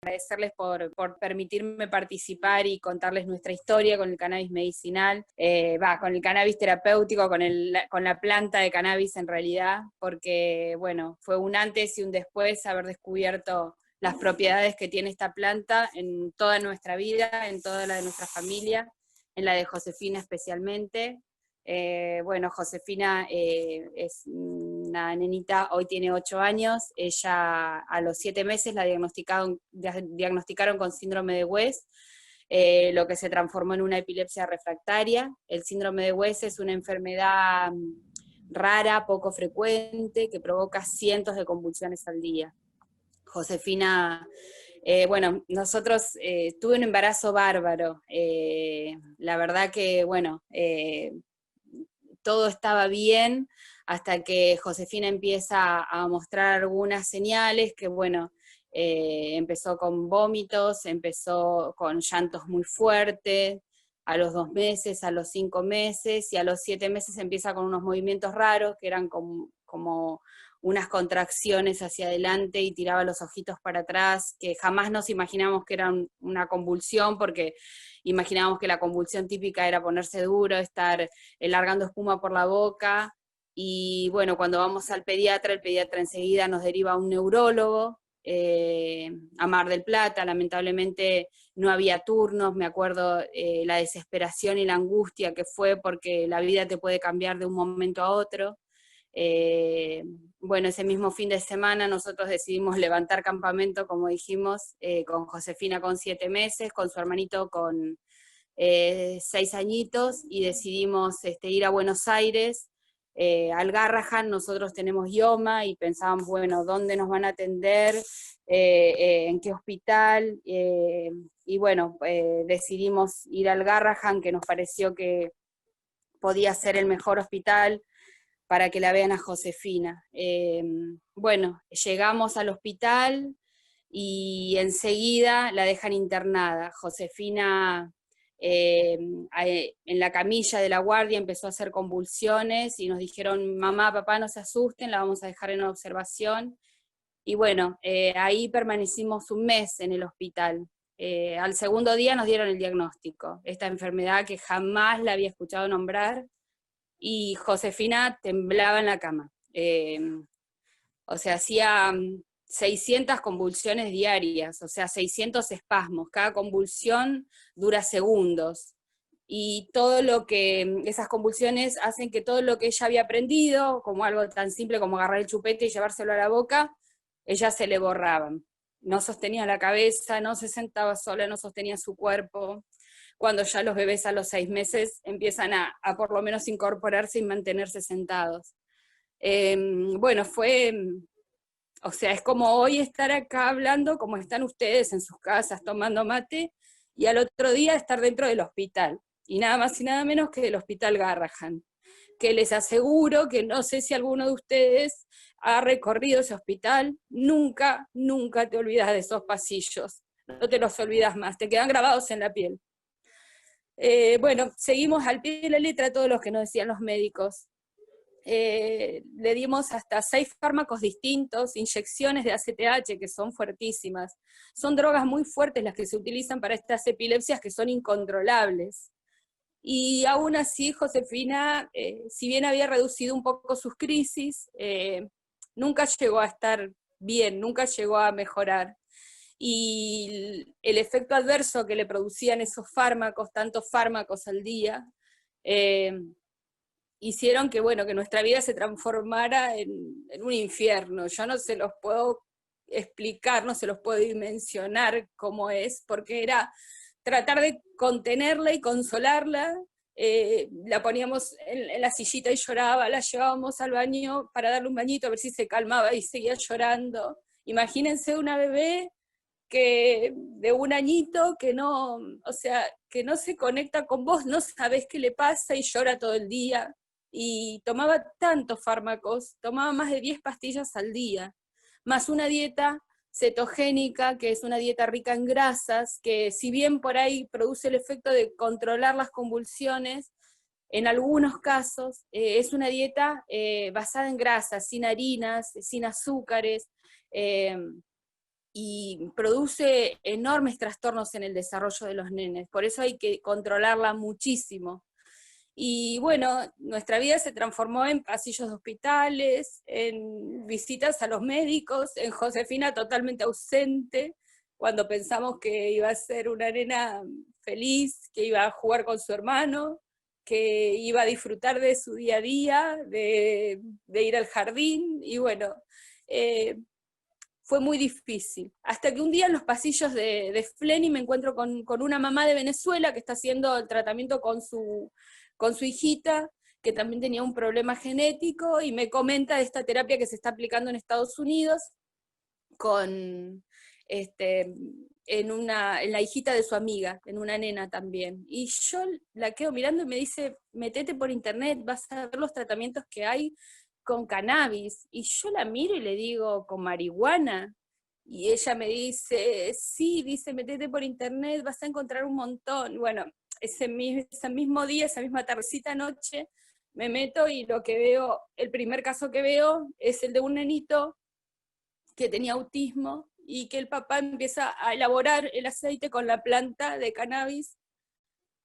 agradecerles por permitirme participar y contarles nuestra historia con el cannabis medicinal, con el cannabis terapéutico, con la planta de cannabis en realidad, porque bueno, fue un antes y un después haber descubierto las propiedades que tiene esta planta en toda nuestra vida, en toda la de nuestra familia, en la de Josefina especialmente. Bueno, Josefina es una nenita, hoy tiene 8 años, ella a los 7 meses la diagnosticaron con síndrome de West, lo que se transformó en una epilepsia refractaria. El síndrome de West es una enfermedad rara, poco frecuente, que provoca cientos de convulsiones al día. Josefina, bueno, nosotros tuve un embarazo bárbaro, la verdad que, bueno, todo estaba bien hasta que Josefina empieza a mostrar algunas señales que, bueno, empezó con vómitos, empezó con llantos muy fuertes, a los 2 meses, a los 5 meses, y a los 7 meses empieza con unos movimientos raros, que eran como unas contracciones hacia adelante y tiraba los ojitos para atrás, que jamás nos imaginamos que era una convulsión, porque imaginábamos que la convulsión típica era ponerse duro, estar largando espuma por la boca, y bueno, cuando vamos al pediatra, el pediatra enseguida nos deriva a un neurólogo, a Mar del Plata. Lamentablemente no había turnos, me acuerdo la desesperación y la angustia que fue, porque la vida te puede cambiar de un momento a otro. Bueno, ese mismo fin de semana nosotros decidimos levantar campamento, como dijimos, con Josefina con 7 meses, con su hermanito con 6 añitos, y decidimos ir a Buenos Aires, al Garrahan. Nosotros tenemos IOMA y pensábamos, bueno, ¿dónde nos van a atender? ¿En qué hospital? Y bueno, decidimos ir al Garrahan, que nos pareció que podía ser el mejor hospital para que la vean a Josefina. Bueno, llegamos al hospital y enseguida la dejan internada. Josefina en la camilla de la guardia empezó a hacer convulsiones y nos dijeron, mamá, papá, no se asusten, la vamos a dejar en observación. Y bueno, ahí permanecimos un mes en el hospital. Al segundo día nos dieron el diagnóstico, esta enfermedad que jamás la había escuchado nombrar, y Josefina temblaba en la cama. O sea, hacía 600 convulsiones diarias, o sea, 600 espasmos. Cada convulsión dura segundos. Y todo lo que, esas convulsiones hacen que todo lo que ella había aprendido, como algo tan simple como agarrar el chupete y llevárselo a la boca, ella se le borraban. No sostenía la cabeza, no se sentaba sola, no sostenía su cuerpo. Cuando ya los bebés a los 6 meses empiezan a por lo menos incorporarse y mantenerse sentados. Bueno, o sea, es como hoy estar acá hablando como están ustedes en sus casas tomando mate, y al otro día estar dentro del hospital, y nada más y nada menos que del Hospital Garrahan, que les aseguro que no sé si alguno de ustedes ha recorrido ese hospital, nunca, nunca te olvidas de esos pasillos, no te los olvidas más, te quedan grabados en la piel. Bueno, seguimos al pie de la letra todos los que nos decían los médicos. Le dimos hasta 6 fármacos distintos, inyecciones de ACTH que son fuertísimas. Son drogas muy fuertes las que se utilizan para estas epilepsias que son incontrolables. Y aún así, Josefina, si bien había reducido un poco sus crisis, nunca llegó a estar bien, nunca llegó a mejorar. Y el efecto adverso que le producían esos fármacos, tantos fármacos al día, hicieron que, bueno, que nuestra vida se transformara en un infierno. Yo no se los puedo explicar, no se los puedo dimensionar cómo es, porque era tratar de contenerla y consolarla. La poníamos en la sillita y lloraba, la llevábamos al baño para darle un bañito a ver si se calmaba y seguía llorando. Imagínense una bebé que de 1 añito que no, o sea, que no se conecta con vos, no sabés qué le pasa y llora todo el día. Y tomaba tantos fármacos, tomaba más de 10 pastillas al día, más una dieta cetogénica, que es una dieta rica en grasas, que si bien por ahí produce el efecto de controlar las convulsiones, en algunos casos es una dieta basada en grasas, sin harinas, sin azúcares, y produce enormes trastornos en el desarrollo de los nenes, por eso hay que controlarla muchísimo. Y bueno, nuestra vida se transformó en pasillos de hospitales, en visitas a los médicos, en Josefina totalmente ausente, cuando pensamos que iba a ser una nena feliz, que iba a jugar con su hermano, que iba a disfrutar de su día a día, de ir al jardín, y bueno, fue muy difícil. Hasta que un día en los pasillos de Fleni me encuentro con una mamá de Venezuela que está haciendo el tratamiento con su hijita, que también tenía un problema genético, y me comenta de esta terapia que se está aplicando en Estados Unidos con, en la hijita de su amiga, en una nena también. Y yo la quedo mirando y me dice, metete por internet, vas a ver los tratamientos que hay con cannabis. Y yo la miro y le digo, ¿con marihuana? Y ella me dice, sí, dice, metete por internet, vas a encontrar un montón. Bueno, ese mismo día, esa misma tardecita noche, me meto y lo que veo, el primer caso que veo es el de un nenito que tenía autismo y que el papá empieza a elaborar el aceite con la planta de cannabis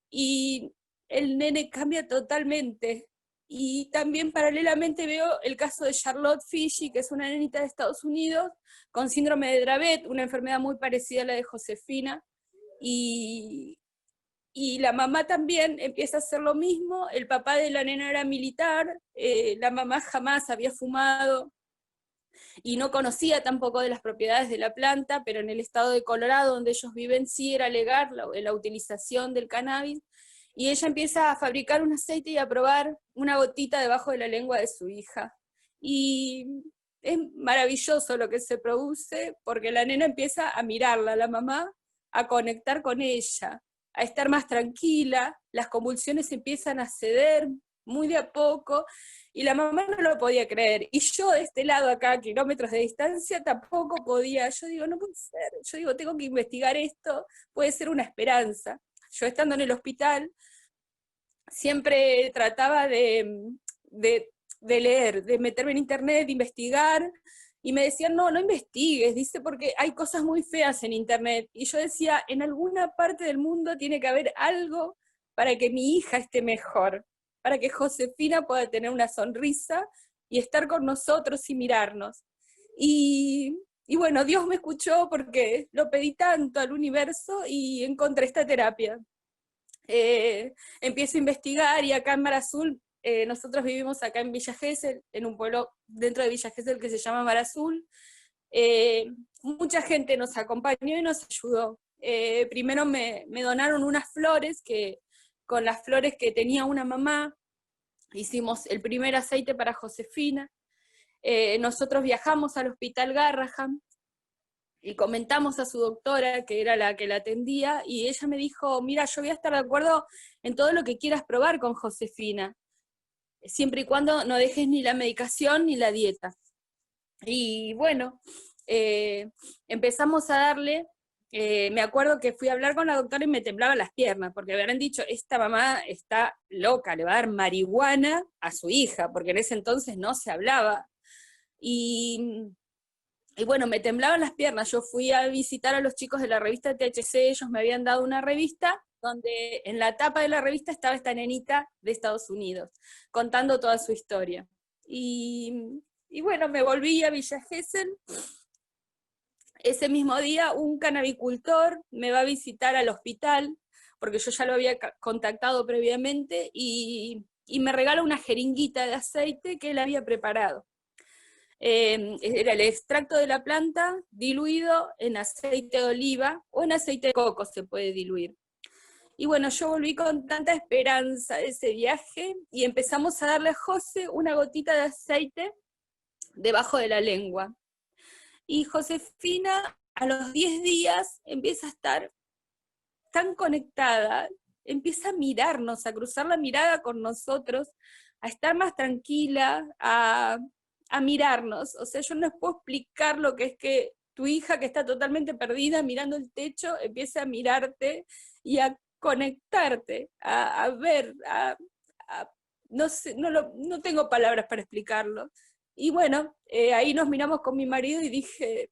y el nene cambia totalmente. Y también paralelamente veo el caso de Charlotte Fishey, que es una nenita de Estados Unidos con síndrome de Dravet, una enfermedad muy parecida a la de Josefina, y, y la mamá también empieza a hacer lo mismo. El papá de la nena era militar, la mamá jamás había fumado, y no conocía tampoco de las propiedades de la planta, pero en el estado de Colorado, donde ellos viven, sí era legal la utilización del cannabis, y ella empieza a fabricar un aceite y a probar una gotita debajo de la lengua de su hija. Y es maravilloso lo que se produce, porque la nena empieza a mirarla, la mamá, a conectar con ella, a estar más tranquila, las convulsiones empiezan a ceder muy de a poco, y la mamá no lo podía creer. Y yo de este lado acá, a kilómetros de distancia, tampoco podía. Yo digo, no puede ser. Yo digo, tengo que investigar esto, puede ser una esperanza. Yo estando en el hospital, siempre trataba de leer, de meterme en internet, de investigar, y me decían, no, no investigues, dice, porque hay cosas muy feas en internet. Y yo decía, en alguna parte del mundo tiene que haber algo para que mi hija esté mejor, para que Josefina pueda tener una sonrisa y estar con nosotros y mirarnos. Y bueno, Dios me escuchó porque lo pedí tanto al universo y encontré esta terapia. Empiezo a investigar, y acá en Mar Azul, nosotros vivimos acá en Villa Gesell, en un pueblo dentro de Villa Gesell que se llama Mar Azul. Mucha gente nos acompañó y nos ayudó. Primero me donaron unas flores, que con las flores que tenía una mamá hicimos el primer aceite para Josefina. Nosotros viajamos al hospital Garrahan y comentamos a su doctora, que era la que la atendía, y ella me dijo, mira, yo voy a estar de acuerdo en todo lo que quieras probar con Josefina, siempre y cuando no dejes ni la medicación ni la dieta. Y bueno, empezamos a darle, me acuerdo que fui a hablar con la doctora y me temblaban las piernas, porque me habían dicho, esta mamá está loca, le va a dar marihuana a su hija, porque en ese entonces no se hablaba. Y y bueno, me temblaban las piernas. Yo fui a visitar a los chicos de la revista THC, ellos me habían dado una revista donde en la tapa de la revista estaba esta nenita de Estados Unidos, contando toda su historia. Y bueno, me volví a Villa Gesell. Ese mismo día un canabicultor me va a visitar al hospital, porque yo ya lo había contactado previamente, y me regala una jeringuita de aceite que él había preparado. Era el extracto de la planta diluido en aceite de oliva o en aceite de coco se puede diluir. Y bueno, yo volví con tanta esperanza de ese viaje y empezamos a darle a José una gotita de aceite debajo de la lengua. Y Josefina a los 10 días empieza a estar tan conectada, empieza a mirarnos, a cruzar la mirada con nosotros, a estar más tranquila, a mirarnos. O sea, yo no les puedo explicar lo que es que tu hija, que está totalmente perdida mirando el techo, empiece a mirarte y a conectarte, a ver, no sé, no tengo palabras para explicarlo. Y bueno, ahí nos miramos con mi marido y dije,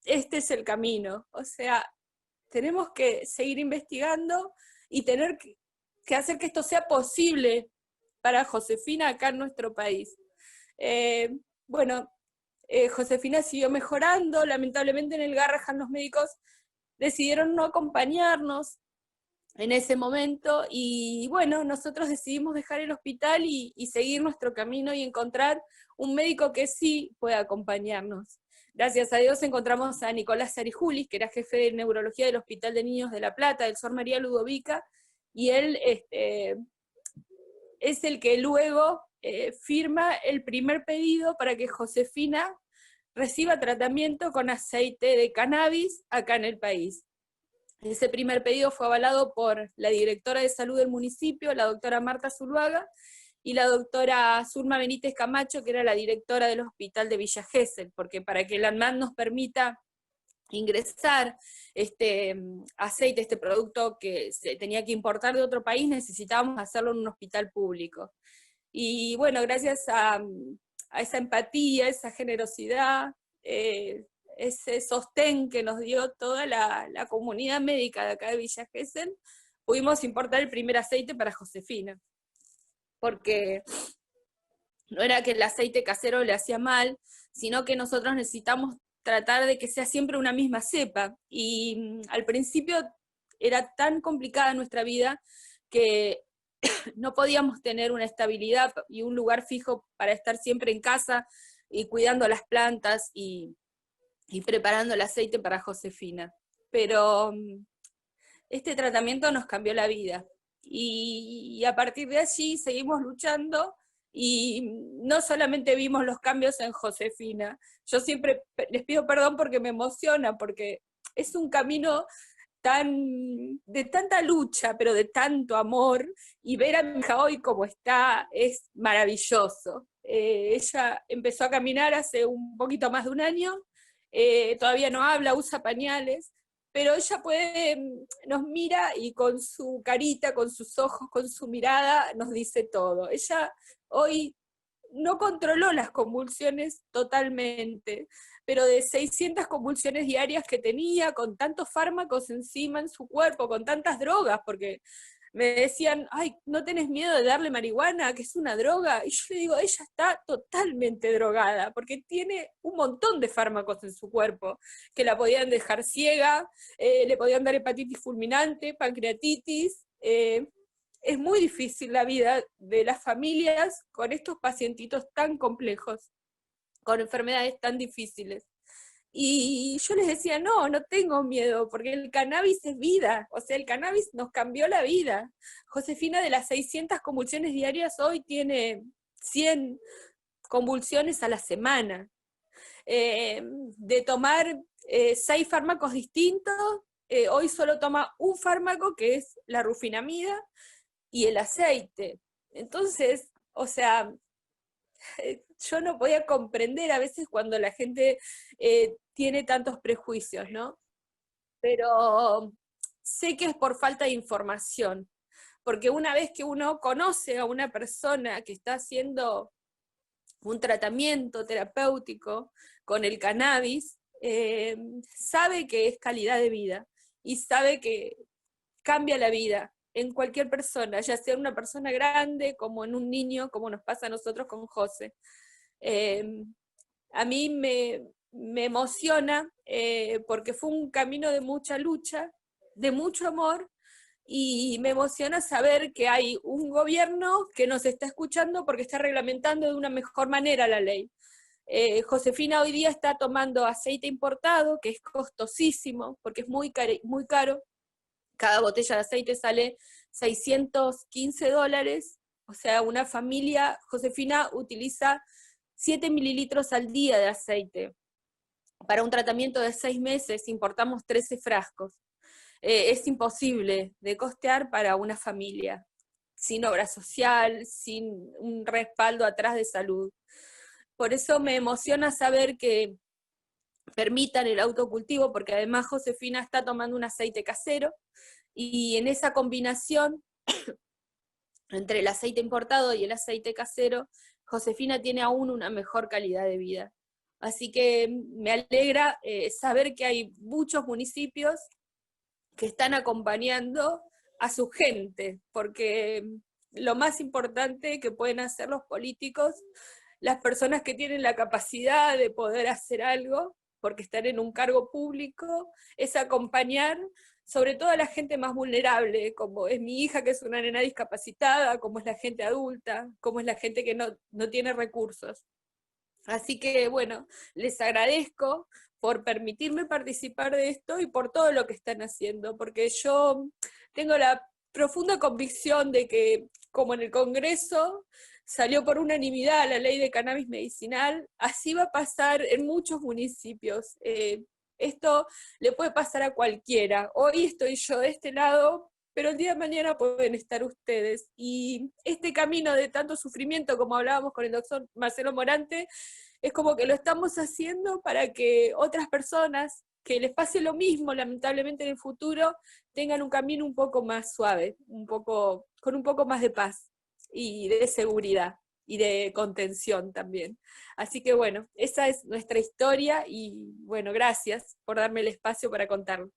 este es el camino. O sea, tenemos que seguir investigando y tener que hacer que esto sea posible para Josefina acá en nuestro país. Bueno, Josefina siguió mejorando, lamentablemente en el Garrahan los médicos decidieron no acompañarnos en ese momento, y bueno, nosotros decidimos dejar el hospital y seguir nuestro camino y encontrar un médico que sí pueda acompañarnos. Gracias a Dios encontramos a Nicolás Sarijulis, que era jefe de neurología del Hospital de Niños de La Plata, del Sor María Ludovica, y él es el que luego firma el primer pedido para que Josefina reciba tratamiento con aceite de cannabis acá en el país. Ese primer pedido fue avalado por la directora de salud del municipio, la doctora Marta Zuluaga, y la doctora Zulma Benítez Camacho, que era la directora del hospital de Villa Gesell, porque para que el ANMAT nos permita ingresar este aceite, este producto que se tenía que importar de otro país, necesitábamos hacerlo en un hospital público. Y bueno, gracias a esa empatía, esa generosidad, ese sostén que nos dio toda la comunidad médica de acá de Villa Gesell, pudimos importar el primer aceite para Josefina. Porque no era que el aceite casero le hacía mal, sino que nosotros necesitamos tratar de que sea siempre una misma cepa. Y al principio era tan complicada nuestra vida que no podíamos tener una estabilidad y un lugar fijo para estar siempre en casa y cuidando las plantas y preparando el aceite para Josefina. Pero este tratamiento nos cambió la vida. Y a partir de allí seguimos luchando, y no solamente vimos los cambios en Josefina. Yo siempre les pido perdón porque me emociona, porque es un camino de tanta lucha, pero de tanto amor, y ver a mi hija hoy como está es maravilloso. Ella empezó a caminar hace un poquito más de un año, todavía no habla, usa pañales, pero ella nos mira y con su carita, con sus ojos, con su mirada, nos dice todo. Ella hoy no controló las convulsiones totalmente, pero de 600 convulsiones diarias que tenía, con tantos fármacos encima en su cuerpo, con tantas drogas, porque me decían, ay, ¿no tenés miedo de darle marihuana, que es una droga? Y yo le digo, ella está totalmente drogada, porque tiene un montón de fármacos en su cuerpo, que la podían dejar ciega, le podían dar hepatitis fulminante, pancreatitis. Es muy difícil la vida de las familias con estos pacientitos tan complejos, con enfermedades tan difíciles. Y yo les decía, no, no tengo miedo, porque el cannabis es vida, o sea, el cannabis nos cambió la vida. Josefina, de las 600 convulsiones diarias, hoy tiene 100 convulsiones a la semana. De tomar 6 fármacos distintos, hoy solo toma un fármaco, que es la rufinamida, y el aceite. Entonces, o sea, yo no podía comprender a veces cuando la gente tiene tantos prejuicios, ¿no? Pero sé que es por falta de información, porque una vez que uno conoce a una persona que está haciendo un tratamiento terapéutico con el cannabis, sabe que es calidad de vida y sabe que cambia la vida en cualquier persona, ya sea una persona grande como en un niño, como nos pasa a nosotros con José. A mí me emociona porque fue un camino de mucha lucha, de mucho amor, y me emociona saber que hay un gobierno que nos está escuchando porque está reglamentando de una mejor manera la ley. Josefina hoy día está tomando aceite importado, que es costosísimo, porque es muy caro. Cada botella de aceite sale $615, o sea, una familia, Josefina utiliza 7 mililitros al día de aceite. Para un tratamiento de 6 meses importamos 13 frascos. Es imposible de costear para una familia, sin obra social, sin un respaldo atrás de salud. Por eso me emociona saber que permitan el autocultivo, porque además Josefina está tomando un aceite casero, y en esa combinación entre el aceite importado y el aceite casero, Josefina tiene aún una mejor calidad de vida. Así que me alegra saber que hay muchos municipios que están acompañando a su gente, porque lo más importante que pueden hacer los políticos, las personas que tienen la capacidad de poder hacer algo, porque están en un cargo público, es acompañar sobre todo a la gente más vulnerable, como es mi hija, que es una nena discapacitada, como es la gente adulta, como es la gente que no tiene recursos. Así que, bueno, les agradezco por permitirme participar de esto y por todo lo que están haciendo, porque yo tengo la profunda convicción de que, como en el Congreso salió por unanimidad la ley de cannabis medicinal, así va a pasar en muchos municipios. Esto le puede pasar a cualquiera. Hoy estoy yo de este lado, pero el día de mañana pueden estar ustedes. Y este camino de tanto sufrimiento, como hablábamos con el doctor Marcelo Morante, es como que lo estamos haciendo para que otras personas que les pase lo mismo, lamentablemente en el futuro, tengan un camino un poco más suave, con un poco más de paz y de seguridad y de contención también. Así que bueno, esa es nuestra historia y bueno, gracias por darme el espacio para contarlo.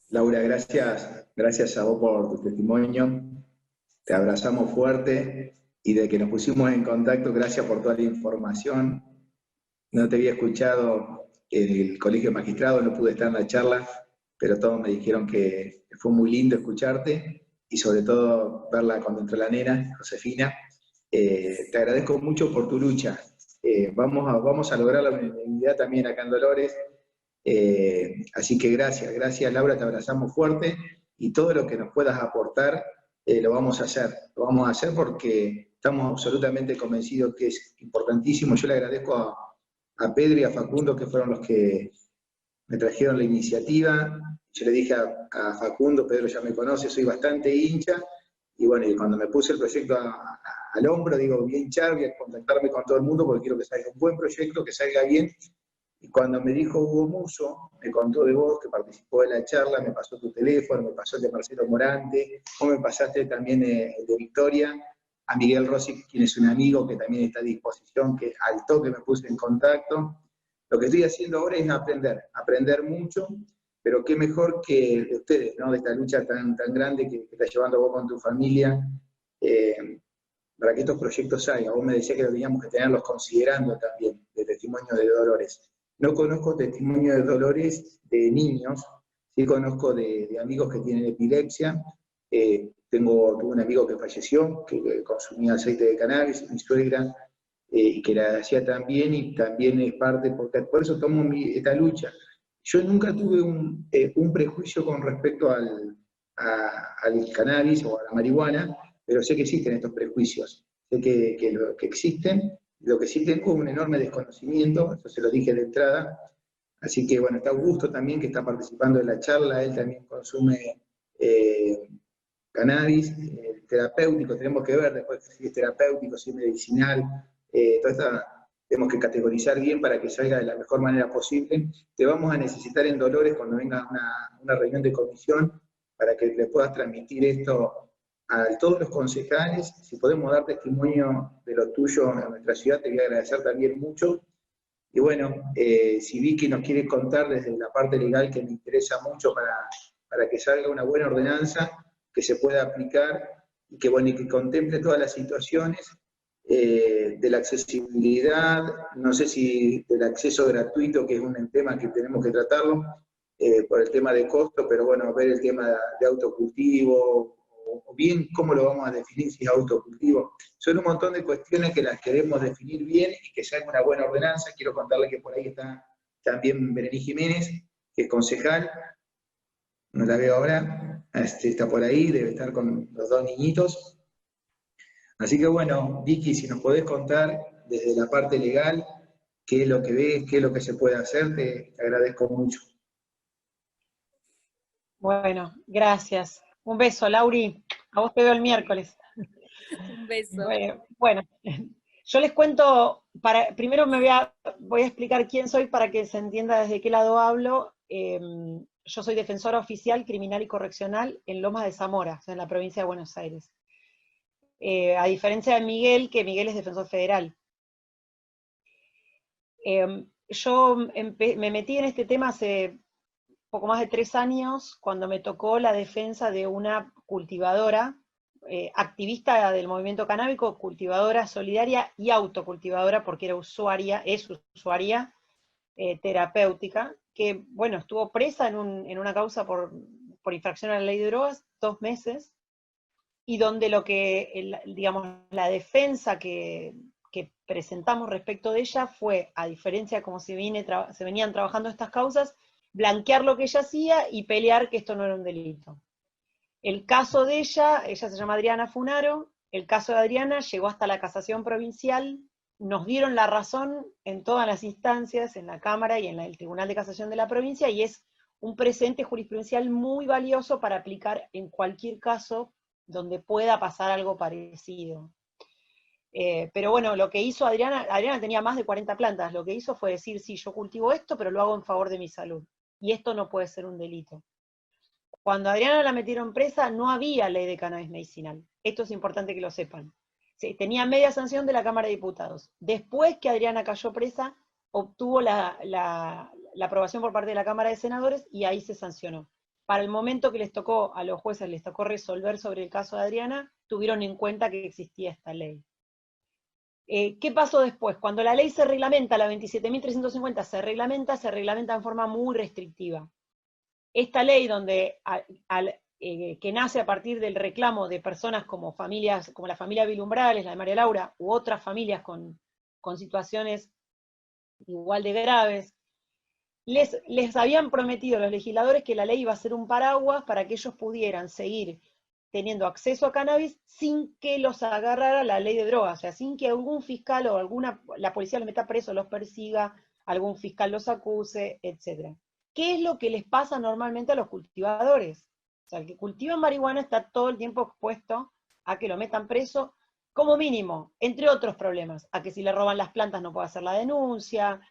Laura, gracias a vos por tu testimonio. Te abrazamos fuerte y de que nos pusimos en contacto, gracias por toda la información. No te había escuchado en el Colegio de Magistrados, no pude estar en la charla, pero todos me dijeron que fue muy lindo escucharte y sobre todo verla cuando entró la nena, Josefina. Te agradezco mucho por tu lucha. Vamos a lograr la unidad también acá en Dolores. Así que gracias Laura, te abrazamos fuerte y todo lo que nos puedas aportar lo vamos a hacer porque estamos absolutamente convencidos que es importantísimo. Yo le agradezco a Pedro y a Facundo, que fueron los que me trajeron la iniciativa. Yo le dije a Facundo, Pedro ya me conoce, soy bastante hincha, y bueno, y cuando me puse el proyecto al hombro, digo, voy a hinchar, voy a contactarme con todo el mundo porque quiero que salga un buen proyecto, que salga bien. Y cuando me dijo Hugo Musso, me contó de vos, que participó de la charla, me pasó tu teléfono, me pasó el de Marcelo Morante, vos me pasaste también el de Victoria, a Miguel Rossi, quien es un amigo que también está a disposición, que al toque me puse en contacto. Lo que estoy haciendo ahora es aprender mucho, pero qué mejor que de ustedes, ¿no? De esta lucha tan grande que estás llevando vos con tu familia, para que estos proyectos salgan. Vos me decías que teníamos que tenerlos considerando también, de testimonio de Dolores. No conozco testimonio de Dolores de niños, sí conozco de amigos que tienen epilepsia. Tuve un amigo que falleció, que consumía aceite de cannabis, mi suegra, y que la hacía también, y también es parte, porque por eso tomo esta lucha. Yo nunca tuve un prejuicio con respecto al cannabis o a la marihuana, pero sé que existen estos prejuicios, sé que existen. Lo que sí tengo es un enorme desconocimiento, eso se lo dije de entrada, así que bueno, está Augusto también, que está participando en la charla, él también consume cannabis, terapéutico, tenemos que ver después si es terapéutico, si es medicinal, tenemos que categorizar bien para que salga de la mejor manera posible. Te vamos a necesitar en Dolores cuando venga una reunión de comisión, para que le puedas transmitir esto a todos los concejales. Si podemos dar testimonio de lo tuyo en nuestra ciudad, te voy a agradecer también mucho. Y bueno, si Vicky nos quiere contar desde la parte legal, que me interesa mucho para que salga una buena ordenanza, que se pueda aplicar, y que, bueno, y que contemple todas las situaciones de la accesibilidad, no sé si del acceso gratuito, que es un tema que tenemos que tratarlo, por el tema de costo, pero bueno, ver el tema de autocultivo, o bien cómo lo vamos a definir si es autocultivo. Son un montón de cuestiones que las queremos definir bien y que salga una buena ordenanza. Quiero contarle que por ahí está también Berení Jiménez, que es concejal, no la veo ahora, está por ahí, debe estar con los dos niñitos. Así que bueno, Vicky, si nos podés contar desde la parte legal qué es lo que ves, qué es lo que se puede hacer, te agradezco mucho. Bueno, gracias. Un beso, Lauri. A vos te veo el miércoles. Un beso. Bueno, yo les cuento, primero voy a explicar quién soy para que se entienda desde qué lado hablo. Yo soy defensora oficial criminal y correccional en Lomas de Zamora, en la provincia de Buenos Aires. A diferencia de Miguel, que Miguel es defensor federal. Yo me metí en este tema hace poco más de 3 años, cuando me tocó la defensa de una cultivadora, activista del movimiento canábico, cultivadora solidaria y autocultivadora, porque era usuaria, es usuaria terapéutica, que, bueno, estuvo presa en una causa por infracción a la ley de drogas 2 meses, y donde digamos, la defensa que presentamos respecto de ella fue, a diferencia de cómo se venían trabajando estas causas, blanquear lo que ella hacía y pelear que esto no era un delito. El caso de ella se llama Adriana Funaro, el caso de Adriana llegó hasta la casación provincial, nos dieron la razón en todas las instancias, en la Cámara y en el Tribunal de Casación de la provincia, y es un presente jurisprudencial muy valioso para aplicar en cualquier caso donde pueda pasar algo parecido. Pero bueno, lo que hizo Adriana tenía más de 40 plantas, lo que hizo fue decir, sí, yo cultivo esto, pero lo hago en favor de mi salud, y esto no puede ser un delito. Cuando a Adriana la metieron presa, no había ley de cannabis medicinal. Esto es importante que lo sepan. Sí, tenía media sanción de la Cámara de Diputados. Después que Adriana cayó presa, obtuvo la aprobación por parte de la Cámara de Senadores y ahí se sancionó. Para el momento que les tocó, a los jueces les tocó resolver sobre el caso de Adriana, tuvieron en cuenta que existía esta ley. ¿Qué pasó después? Cuando la ley se reglamenta, la 27.350 se reglamenta en forma muy restrictiva. Esta ley, que nace a partir del reclamo de personas como la familia Vilumbrales, la de María Laura, u otras familias con situaciones igual de graves, les habían prometido a los legisladores que la ley iba a ser un paraguas para que ellos pudieran seguir teniendo acceso a cannabis sin que los agarrara la ley de drogas, o sea, sin que algún fiscal o la policía los meta presos, los persiga, algún fiscal los acuse, etc. ¿Qué es lo que les pasa normalmente a los cultivadores? O sea, el que cultiva marihuana está todo el tiempo expuesto a que lo metan preso, como mínimo, entre otros problemas, a que si le roban las plantas no puede hacer la denuncia,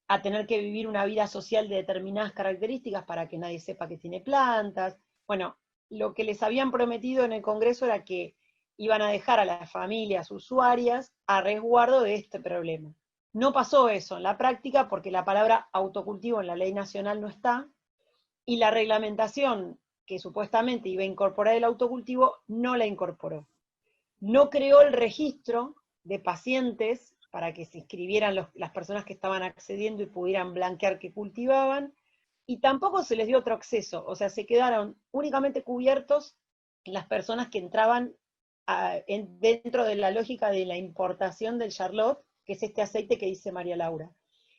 a tener que vivir una vida social de determinadas características para que nadie sepa que tiene plantas. Bueno, lo que les habían prometido en el Congreso era que iban a dejar a las familias usuarias a resguardo de este problema. No pasó eso en la práctica porque la palabra autocultivo en la ley nacional no está, y la reglamentación que supuestamente iba a incorporar el autocultivo no la incorporó. No creó el registro de pacientes para que se inscribieran las personas que estaban accediendo y pudieran blanquear que cultivaban, y tampoco se les dio otro acceso, o sea, se quedaron únicamente cubiertos las personas que entraban dentro de la lógica de la importación del Charlotte, que es este aceite que dice María Laura,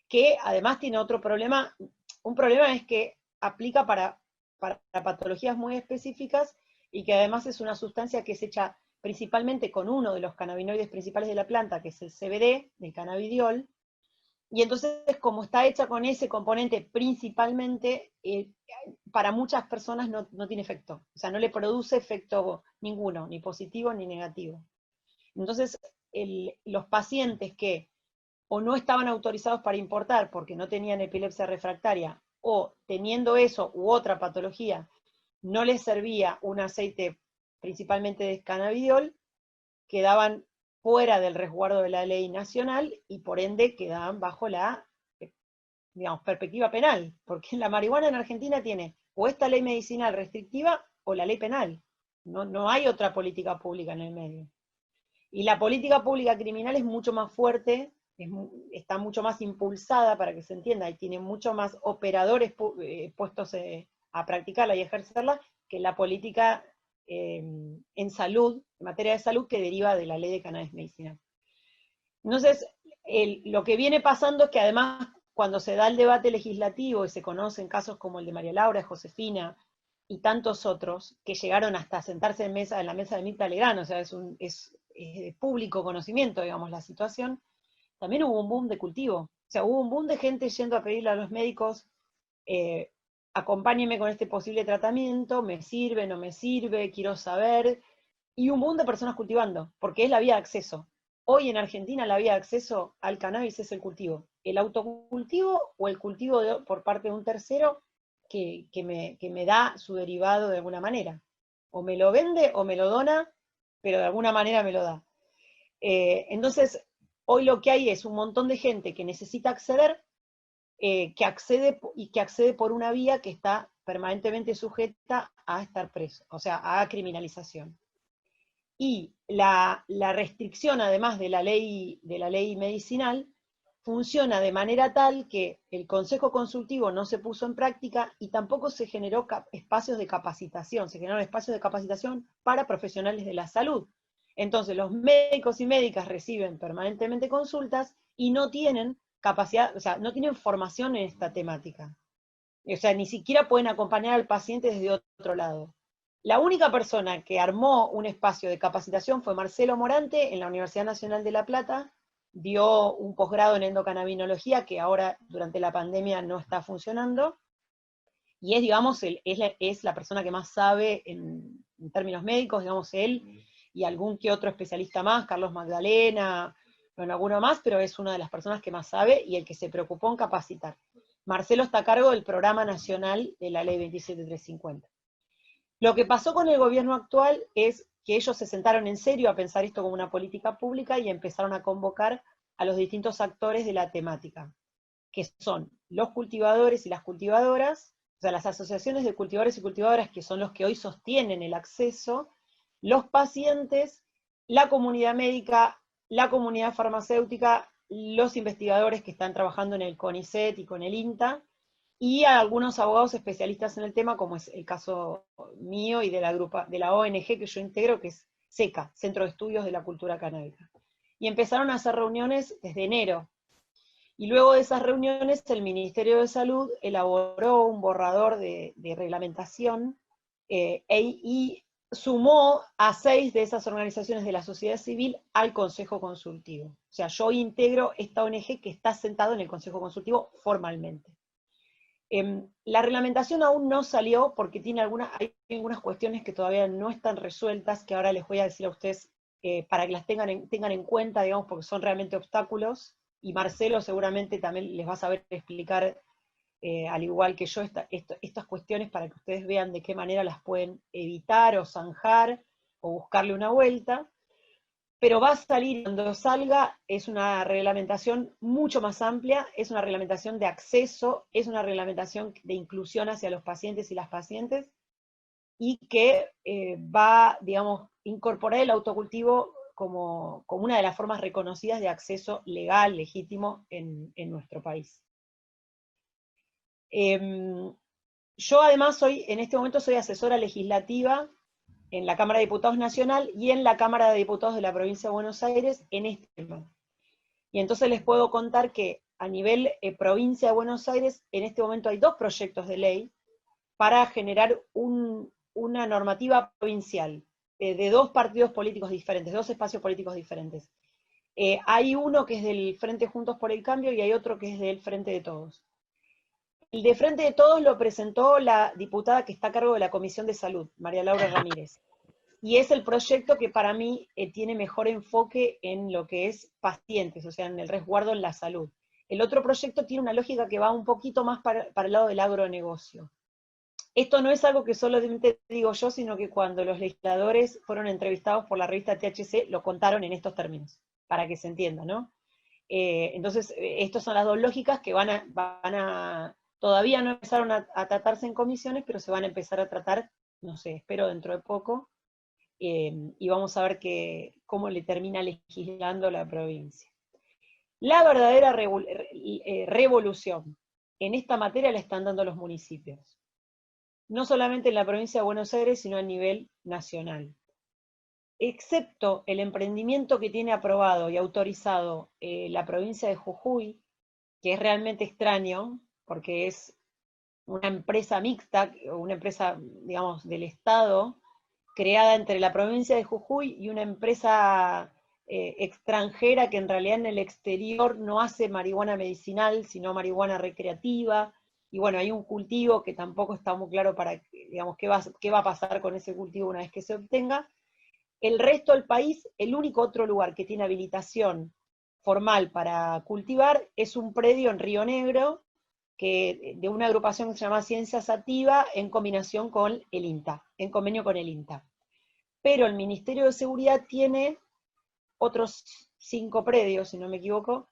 que además tiene otro problema. Un problema es que aplica para patologías muy específicas, y que además es una sustancia que es hecha principalmente con uno de los cannabinoides principales de la planta, que es el CBD, del cannabidiol, y entonces como está hecha con ese componente principalmente, para muchas personas no tiene efecto, o sea, no le produce efecto ninguno, ni positivo ni negativo. Entonces, los pacientes que o no estaban autorizados para importar porque no tenían epilepsia refractaria, o teniendo eso u otra patología, no les servía un aceite principalmente de cannabidiol, quedaban fuera del resguardo de la ley nacional y por ende quedaban bajo la, digamos, perspectiva penal, porque la marihuana en Argentina tiene o esta ley medicinal restrictiva o la ley penal. No hay otra política pública en el medio. Y la política pública criminal es mucho más fuerte, está mucho más impulsada, para que se entienda, y tiene mucho más operadores puestos a practicarla y ejercerla, que la política en salud, en materia de salud, que deriva de la ley de cannabis medicinal. Entonces, lo que viene pasando es que además, cuando se da el debate legislativo y se conocen casos como el de María Laura, Josefina y tantos otros, que llegaron hasta sentarse en la mesa de Mirta Legrand, o sea, es público conocimiento, digamos, la situación, también hubo un boom de cultivo. O sea, hubo un boom de gente yendo a pedirle a los médicos, acompáñenme con este posible tratamiento, me sirve, no me sirve, quiero saber, y un boom de personas cultivando, porque es la vía de acceso. Hoy en Argentina la vía de acceso al cannabis es el cultivo. El autocultivo o el cultivo por parte de un tercero que me da su derivado de alguna manera. O me lo vende o me lo dona, pero de alguna manera me lo da. Entonces, Hoy lo que hay es un montón de gente que necesita acceder, que accede por una vía que está permanentemente sujeta a estar preso, o sea, a criminalización. Y la restricción, además de la ley medicinal, funciona de manera tal que el Consejo Consultivo no se puso en práctica y tampoco se generó espacios de capacitación, se generaron espacios de capacitación para profesionales de la salud. Entonces los médicos y médicas reciben permanentemente consultas y no tienen capacidad, o sea, no tienen formación en esta temática. O sea, ni siquiera pueden acompañar al paciente desde otro lado. La única persona que armó un espacio de capacitación fue Marcelo Morante en la Universidad Nacional de La Plata, dio un posgrado en endocannabinología que ahora durante la pandemia no está funcionando, y es, digamos, es la persona que más sabe en términos médicos, digamos, él y algún que otro especialista más, Carlos Magdalena, bueno, alguno más, pero es una de las personas que más sabe y el que se preocupó en capacitar. Marcelo está a cargo del Programa Nacional de la Ley 27350. Lo que pasó con el gobierno actual es que ellos se sentaron en serio a pensar esto como una política pública y empezaron a convocar a los distintos actores de la temática, que son los cultivadores y las cultivadoras, o sea, las asociaciones de cultivadores y cultivadoras, que son los que hoy sostienen el acceso, los pacientes, la comunidad médica, la comunidad farmacéutica, los investigadores que están trabajando en el CONICET y con el INTA, y a algunos abogados especialistas en el tema, como es el caso mío y de la ONG que yo integro, que es SECA, Centro de Estudios de la Cultura Canábica. Y empezaron a hacer reuniones desde enero. Y luego de esas reuniones, el Ministerio de Salud elaboró un borrador de reglamentación y sumó a 6 de esas organizaciones de la sociedad civil al Consejo Consultivo. O sea, yo integro esta ONG que está sentado en el Consejo Consultivo formalmente. La reglamentación aún no salió porque hay algunas cuestiones que todavía no están resueltas, que ahora les voy a decir a ustedes para que las tengan en cuenta, digamos, porque son realmente obstáculos, y Marcelo seguramente también les va a saber explicar, al igual que yo, estas cuestiones para que ustedes vean de qué manera las pueden evitar o zanjar o buscarle una vuelta. Pero va a salir, cuando salga, es una reglamentación mucho más amplia, es una reglamentación de acceso, es una reglamentación de inclusión hacia los pacientes y las pacientes, y que va, digamos, incorporar el autocultivo como una de las formas reconocidas de acceso legal, legítimo, en nuestro país. Yo además en este momento soy asesora legislativa en la Cámara de Diputados Nacional y en la Cámara de Diputados de la Provincia de Buenos Aires en este tema. Y entonces les puedo contar que a nivel Provincia de Buenos Aires, en este momento hay 2 proyectos de ley para generar una normativa provincial, de 2 partidos políticos diferentes, 2 espacios políticos diferentes. Hay uno que es del Frente Juntos por el Cambio y hay otro que es del Frente de Todos. El de Frente de Todos lo presentó la diputada que está a cargo de la Comisión de Salud, María Laura Ramírez. Y es el proyecto que para mí tiene mejor enfoque en lo que es pacientes, o sea, en el resguardo en la salud. El otro proyecto tiene una lógica que va un poquito más para el lado del agronegocio. Esto no es algo que solamente digo yo, sino que cuando los legisladores fueron entrevistados por la revista THC, lo contaron en estos términos, para que se entienda, ¿no? Entonces, estas son las 2 lógicas que todavía no empezaron a tratarse en comisiones, pero se van a empezar a tratar, no sé, espero dentro de poco, y vamos a ver cómo le termina legislando la provincia. La verdadera revolución en esta materia la están dando los municipios. No solamente en la provincia de Buenos Aires, sino a nivel nacional. Excepto el emprendimiento que tiene aprobado y autorizado la provincia de Jujuy, que es realmente extraño, porque es una empresa mixta, una empresa, digamos, del Estado, creada entre la provincia de Jujuy y una empresa extranjera que en realidad en el exterior no hace marihuana medicinal, sino marihuana recreativa, y bueno, hay un cultivo que tampoco está muy claro para, digamos, qué va a pasar con ese cultivo una vez que se obtenga. El resto del país, el único otro lugar que tiene habilitación formal para cultivar es un predio en Río Negro, de una agrupación que se llama Ciencia Sativa, en combinación con el INTA, en convenio con el INTA. Pero el Ministerio de Seguridad tiene otros 5 predios, si no me equivoco,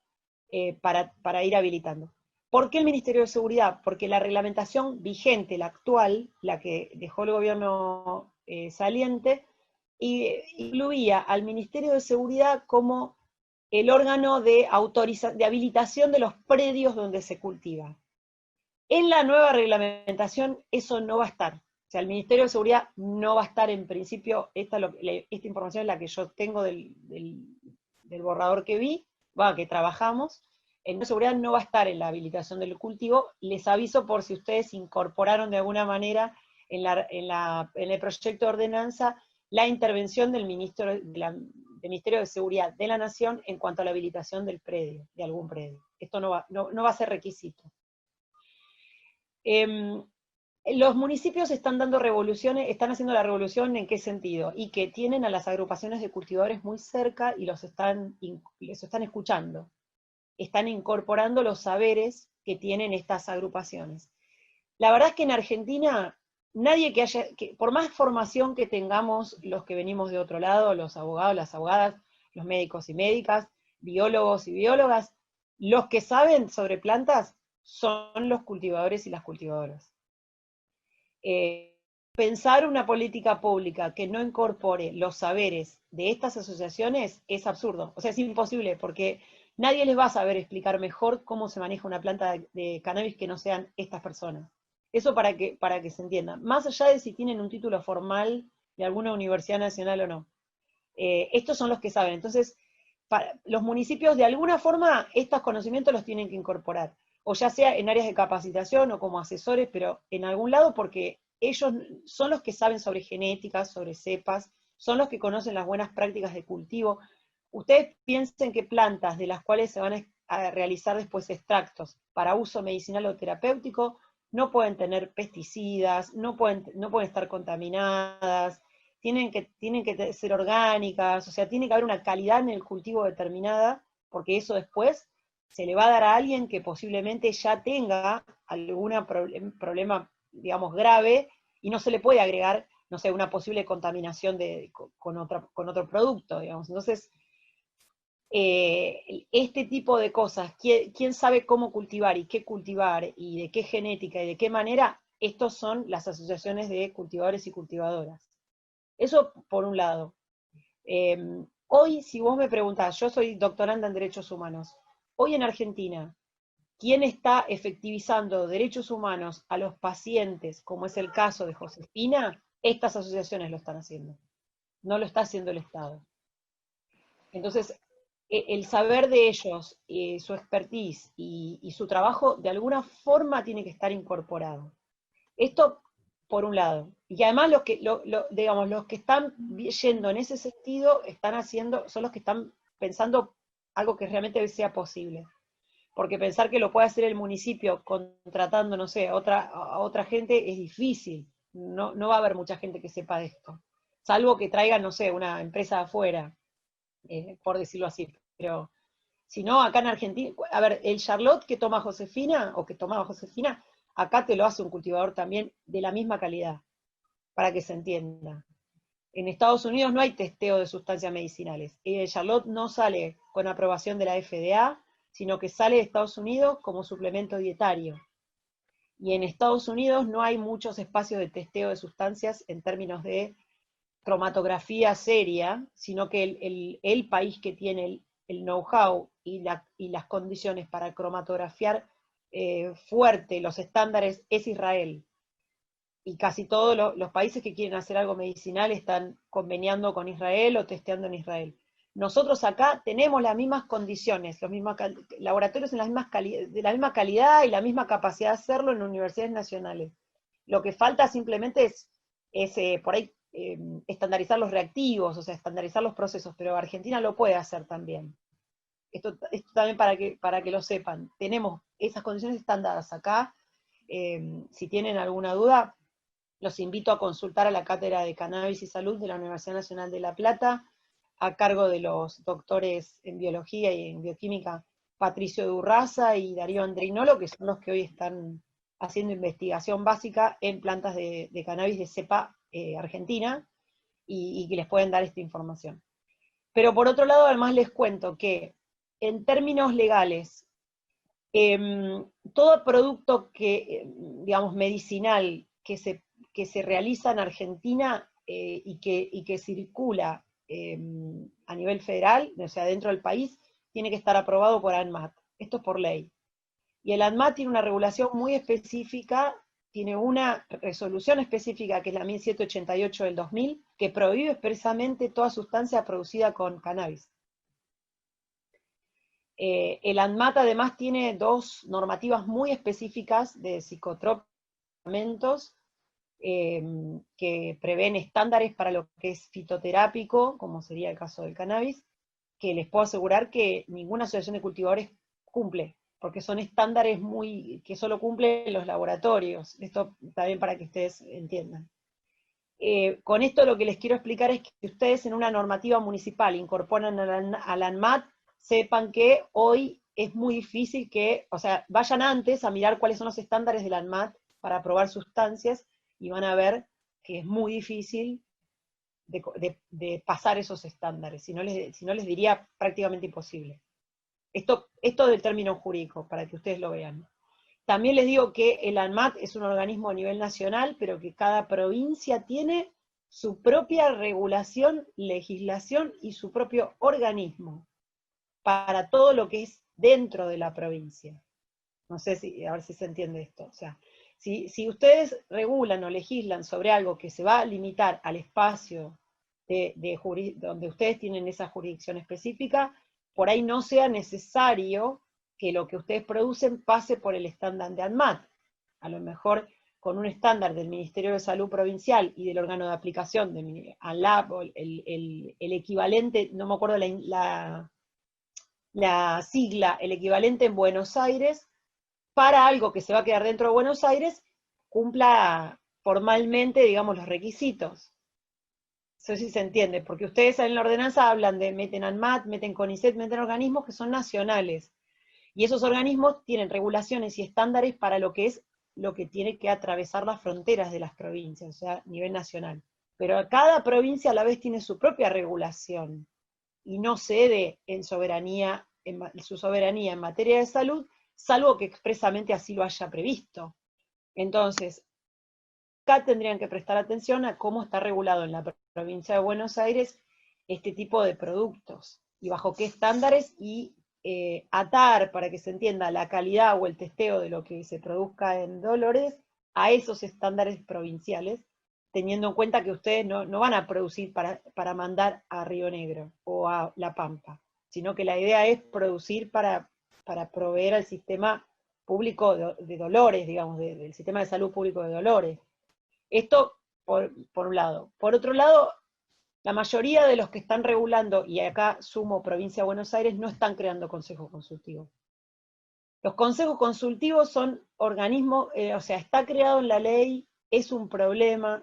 para ir habilitando. ¿Por qué el Ministerio de Seguridad? Porque la reglamentación vigente, la actual, la que dejó el gobierno saliente, incluía al Ministerio de Seguridad como el órgano de habilitación de los predios donde se cultiva. En la nueva reglamentación eso no va a estar. O sea, el Ministerio de Seguridad no va a estar en principio, esta información es la que yo tengo del borrador que vi, que trabajamos. El Ministerio de Seguridad no va a estar en la habilitación del cultivo. Les aviso por si ustedes incorporaron de alguna manera en el proyecto de ordenanza la intervención del Ministerio de Seguridad de la Nación en cuanto a la habilitación del predio, de algún predio. Esto no va a ser requisito. Los municipios están haciendo la revolución, ¿en qué sentido? Y que tienen a las agrupaciones de cultivadores muy cerca y los están escuchando. Están incorporando los saberes que tienen estas agrupaciones. La verdad es que en Argentina, nadie por más formación que tengamos los que venimos de otro lado, los abogados, las abogadas, los médicos y médicas, biólogos y biólogas, los que saben sobre plantas son los cultivadores y las cultivadoras. Pensar una política pública que no incorpore los saberes de estas asociaciones es absurdo, o sea, es imposible, porque nadie les va a saber explicar mejor cómo se maneja una planta de cannabis que no sean estas personas. Eso para que se entienda, más allá de si tienen un título formal de alguna universidad nacional o no. Estos son los que saben, entonces, los municipios de alguna forma estos conocimientos los tienen que incorporar, o ya sea en áreas de capacitación o como asesores, pero en algún lado, porque ellos son los que saben sobre genética, sobre cepas, son los que conocen las buenas prácticas de cultivo. Ustedes piensen que plantas de las cuales se van a realizar después extractos para uso medicinal o terapéutico no pueden tener pesticidas, no pueden estar contaminadas, tienen que ser orgánicas, o sea, tiene que haber una calidad en el cultivo determinada, porque eso después se le va a dar a alguien que posiblemente ya tenga algún problema, digamos, grave, y no se le puede agregar, no sé, una posible contaminación con otro producto, digamos. Entonces, este tipo de cosas, ¿quién sabe cómo cultivar y qué cultivar, y de qué genética y de qué manera? Estos son las asociaciones de cultivadores y cultivadoras. Eso por un lado. Hoy, si vos me preguntás, yo soy doctoranda en Derechos Humanos, hoy en Argentina, ¿quién está efectivizando derechos humanos a los pacientes, como es el caso de Josefina? Estas asociaciones lo están haciendo. No lo está haciendo el Estado. Entonces, el saber de ellos, su expertise y su trabajo, de alguna forma tiene que estar incorporado. Esto, por un lado. Y además los que están yendo en ese sentido, son los que están pensando algo que realmente sea posible. Porque pensar que lo puede hacer el municipio contratando, no sé, a otra gente es difícil. No va a haber mucha gente que sepa de esto. Salvo que traigan, no sé, una empresa de afuera, por decirlo así. Pero si no, acá en Argentina, a ver, el Charlotte que toma Josefina, o que tomaba Josefina, acá te lo hace un cultivador también de la misma calidad, para que se entienda. En Estados Unidos no hay testeo de sustancias medicinales. El Charlotte no sale con aprobación de la FDA, sino que sale de Estados Unidos como suplemento dietario. Y en Estados Unidos no hay muchos espacios de testeo de sustancias en términos de cromatografía seria, sino que el país que tiene el know-how y las condiciones para cromatografiar fuerte los estándares es Israel. Y casi todos los países que quieren hacer algo medicinal están conveniando con Israel o testeando en Israel. Nosotros acá tenemos las mismas condiciones, los mismos laboratorios de la misma calidad y la misma capacidad de hacerlo en universidades nacionales. Lo que falta simplemente es por ahí estandarizar los reactivos, o sea, estandarizar los procesos, pero Argentina lo puede hacer también. Esto también para que lo sepan. Tenemos esas condiciones están dadas acá. Si tienen alguna duda, los invito a consultar a la Cátedra de Cannabis y Salud de la Universidad Nacional de La Plata, a cargo de los doctores en Biología y en Bioquímica, Patricio Durraza y Darío Andreinolo, que son los que hoy están haciendo investigación básica en plantas de cannabis de cepa argentina, y que les pueden dar esta información. Pero por otro lado, además les cuento que en términos legales, todo producto que, digamos, medicinal que se realiza en Argentina y que circula a nivel federal, o sea, dentro del país, tiene que estar aprobado por ANMAT. Esto es por ley. Y el ANMAT tiene una regulación muy específica, tiene una resolución específica, que es la 1788 del 2000, que prohíbe expresamente toda sustancia producida con cannabis. El ANMAT además tiene dos normativas muy específicas de psicotrópicos que prevén estándares para lo que es fitoterápico, como sería el caso del cannabis, que les puedo asegurar que ninguna asociación de cultivadores cumple, porque son estándares que solo cumplen los laboratorios. Esto también para que ustedes entiendan. Con esto lo que les quiero explicar es que si ustedes en una normativa municipal incorporan al ANMAT, sepan que hoy es muy difícil que, o sea, vayan antes a mirar cuáles son los estándares del ANMAT para aprobar sustancias, y van a ver que es muy difícil de pasar esos estándares, si no les diría prácticamente imposible. Esto del término jurídico, para que ustedes lo vean. También les digo que el ANMAT es un organismo a nivel nacional, pero que cada provincia tiene su propia regulación, legislación y su propio organismo para todo lo que es dentro de la provincia. No sé a ver si se entiende esto. O sea, si ustedes regulan o legislan sobre algo que se va a limitar al espacio donde ustedes tienen esa jurisdicción específica, por ahí no sea necesario que lo que ustedes producen pase por el estándar de ANMAT. A lo mejor con un estándar del Ministerio de Salud Provincial y del órgano de aplicación, de ANLAP, el equivalente, no me acuerdo la sigla, el equivalente en Buenos Aires, para algo que se va a quedar dentro de Buenos Aires, cumpla formalmente, digamos, los requisitos. Eso sí se entiende, porque ustedes en la ordenanza hablan de, meten ANMAT, meten CONICET, meten organismos que son nacionales. Y esos organismos tienen regulaciones y estándares para lo que tiene que atravesar las fronteras de las provincias, o sea, a nivel nacional. Pero cada provincia a la vez tiene su propia regulación, y no cede en su soberanía en materia de salud, salvo que expresamente así lo haya previsto. Entonces, acá tendrían que prestar atención a cómo está regulado en la provincia de Buenos Aires este tipo de productos, y bajo qué estándares, y atar, para que se entienda, la calidad o el testeo de lo que se produzca en Dolores a esos estándares provinciales, teniendo en cuenta que ustedes no van a producir para mandar a Río Negro o a La Pampa, sino que la idea es producir para proveer al sistema público de Dolores, digamos, del sistema de salud público de Dolores. Esto por un lado. Por otro lado, la mayoría de los que están regulando, y acá sumo Provincia de Buenos Aires, no están creando consejos consultivos. Los consejos consultivos son organismos, o sea, está creado en la ley, es un problema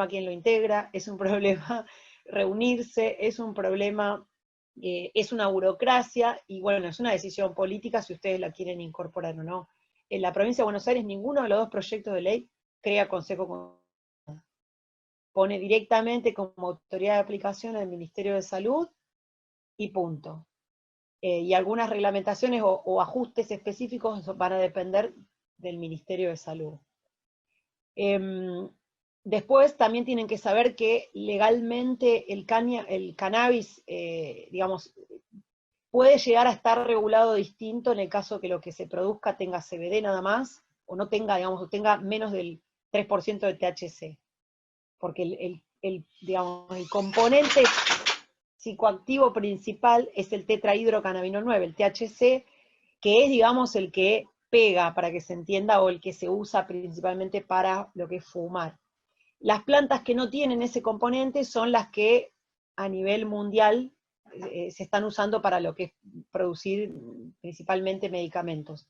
quien lo integra, es un problema reunirse, es un problema, es una burocracia, y bueno, es una decisión política si ustedes la quieren incorporar o no. En la Provincia de Buenos Aires, ninguno de los dos proyectos de ley crea consejo consultivo. Pone directamente como autoridad de aplicación al Ministerio de Salud, y punto. Y algunas reglamentaciones o ajustes específicos van a depender del Ministerio de Salud. Después también tienen que saber que legalmente el cannabis, digamos, puede llegar a estar regulado distinto en el caso que lo que se produzca tenga CBD nada más, o no tenga, digamos, o tenga menos del 3% de THC. Porque digamos, el componente psicoactivo principal es el tetrahidrocannabinol 9, el THC, que es, digamos, el que pega, para que se entienda, o el que se usa principalmente para lo que es fumar. Las plantas que no tienen ese componente son las que a nivel mundial se están usando para lo que es producir principalmente medicamentos.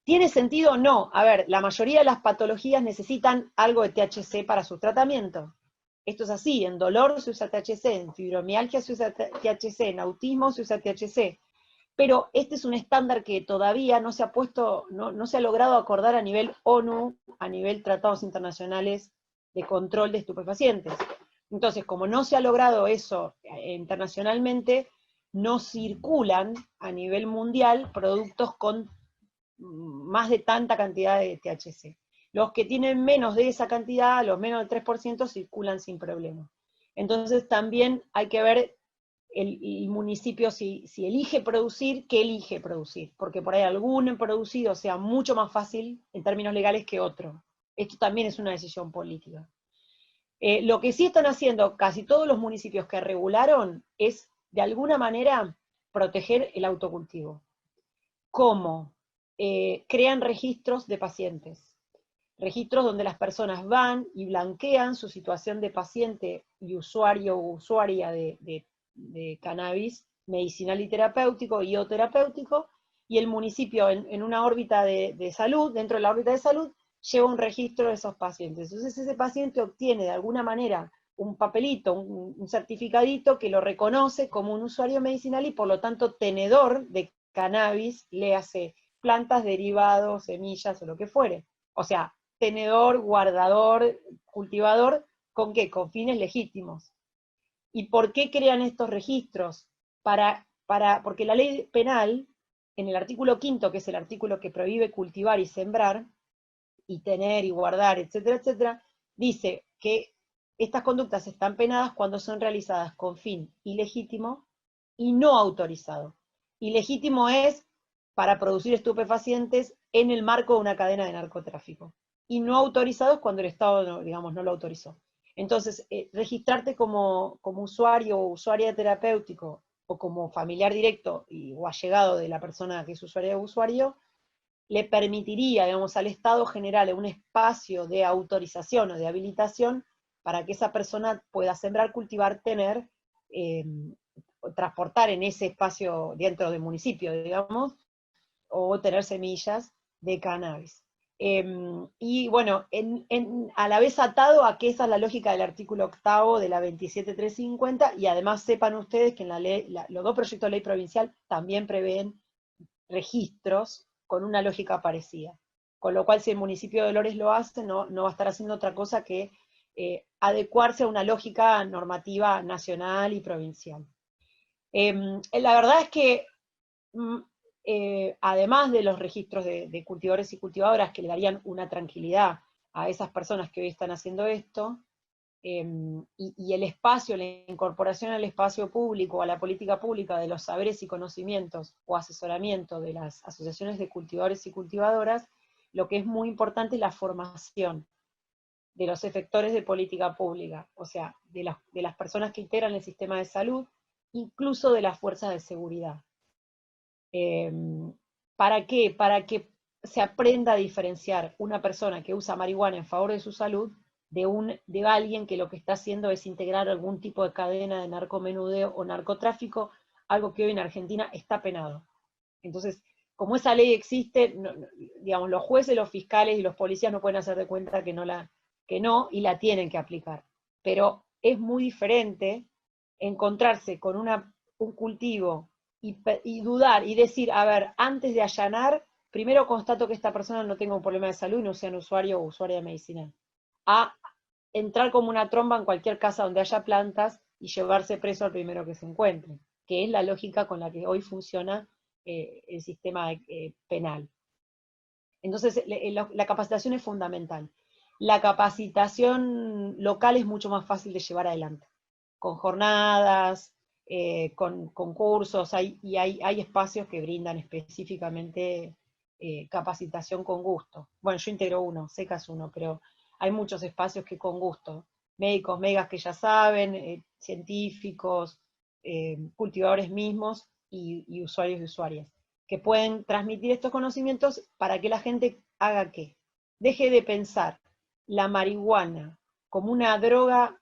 ¿Tiene sentido? No. A ver, la mayoría de las patologías necesitan algo de THC para su tratamiento. Esto es así, en dolor se usa THC, en fibromialgia se usa THC, en autismo se usa THC. Pero este es un estándar que todavía no se ha puesto, no se ha logrado acordar a nivel ONU, a nivel tratados internacionales de control de estupefacientes. Entonces, como no se ha logrado eso internacionalmente, no circulan a nivel mundial productos con más de tanta cantidad de THC. Los que tienen menos de esa cantidad, los menos del 3%, circulan sin problema. Entonces también hay que ver el municipio si elige producir, ¿qué elige producir? Porque por ahí algún producido sea mucho más fácil en términos legales que otro. Esto también es una decisión política. Lo que sí están haciendo casi todos los municipios que regularon es, de alguna manera, proteger el autocultivo. ¿Cómo? Crean registros de pacientes. Registros donde las personas van y blanquean su situación de paciente y usuario o usuaria de cannabis medicinal y terapéutico y o terapéutico, y el municipio en una órbita de salud, dentro de la órbita de salud, lleva un registro de esos pacientes. Entonces ese paciente obtiene de alguna manera un papelito, un certificadito que lo reconoce como un usuario medicinal y por lo tanto tenedor de cannabis, le hace plantas, derivados, semillas o lo que fuere. O sea, tenedor, guardador, cultivador, ¿con qué? Con fines legítimos. ¿Y por qué crean estos registros? Porque la ley penal, en el artículo 5, que es el artículo que prohíbe cultivar y sembrar, y tener y guardar, etcétera, etcétera, dice que estas conductas están penadas cuando son realizadas con fin ilegítimo y no autorizado. Ilegítimo es para producir estupefacientes en el marco de una cadena de narcotráfico. Y no autorizados cuando el Estado, digamos, no lo autorizó. Entonces, registrarte como usuario o usuaria terapéutico, o como familiar directo o allegado de la persona que es usuaria o usuario, le permitiría, digamos, al Estado general un espacio de autorización o de habilitación para que esa persona pueda sembrar, cultivar, tener, transportar en ese espacio dentro del municipio, digamos, o tener semillas de cannabis. Y bueno, a la vez atado a que esa es la lógica del artículo 8 de la 27350, y además sepan ustedes que en la ley, los dos proyectos de ley provincial también prevén registros con una lógica parecida. Con lo cual, si el municipio de Dolores lo hace, no va a estar haciendo otra cosa que adecuarse a una lógica normativa nacional y provincial. La verdad es que además de los registros de cultivadores y cultivadoras que le darían una tranquilidad a esas personas que hoy están haciendo esto, y el espacio, la incorporación al espacio público, a la política pública de los saberes y conocimientos o asesoramiento de las asociaciones de cultivadores y cultivadoras, lo que es muy importante es la formación de los efectores de política pública, o sea, de las personas que integran el sistema de salud, incluso de las fuerzas de seguridad. ¿Para qué? Para que se aprenda a diferenciar una persona que usa marihuana en favor de su salud de alguien que lo que está haciendo es integrar algún tipo de cadena de narcomenudeo o narcotráfico, algo que hoy en Argentina está penado. Entonces, como esa ley existe, digamos, los jueces, los fiscales y los policías no pueden hacer de cuenta que no, y la tienen que aplicar. Pero es muy diferente encontrarse con un cultivo y dudar y decir, a ver, antes de allanar, primero constato que esta persona no tenga un problema de salud y no sea un usuario o usuaria medicinal. A entrar como una tromba en cualquier casa donde haya plantas y llevarse preso al primero que se encuentre, que es la lógica con la que hoy funciona el sistema penal. Entonces, la capacitación es fundamental. La capacitación local es mucho más fácil de llevar adelante, con jornadas, con cursos, hay espacios que brindan específicamente capacitación con gusto. Bueno, yo integro uno, SECA es uno, pero hay muchos espacios que con gusto. Médicos, megas que ya saben, científicos, cultivadores mismos y usuarios y usuarias, que pueden transmitir estos conocimientos para que la gente haga ¿qué? Deje de pensar la marihuana como una droga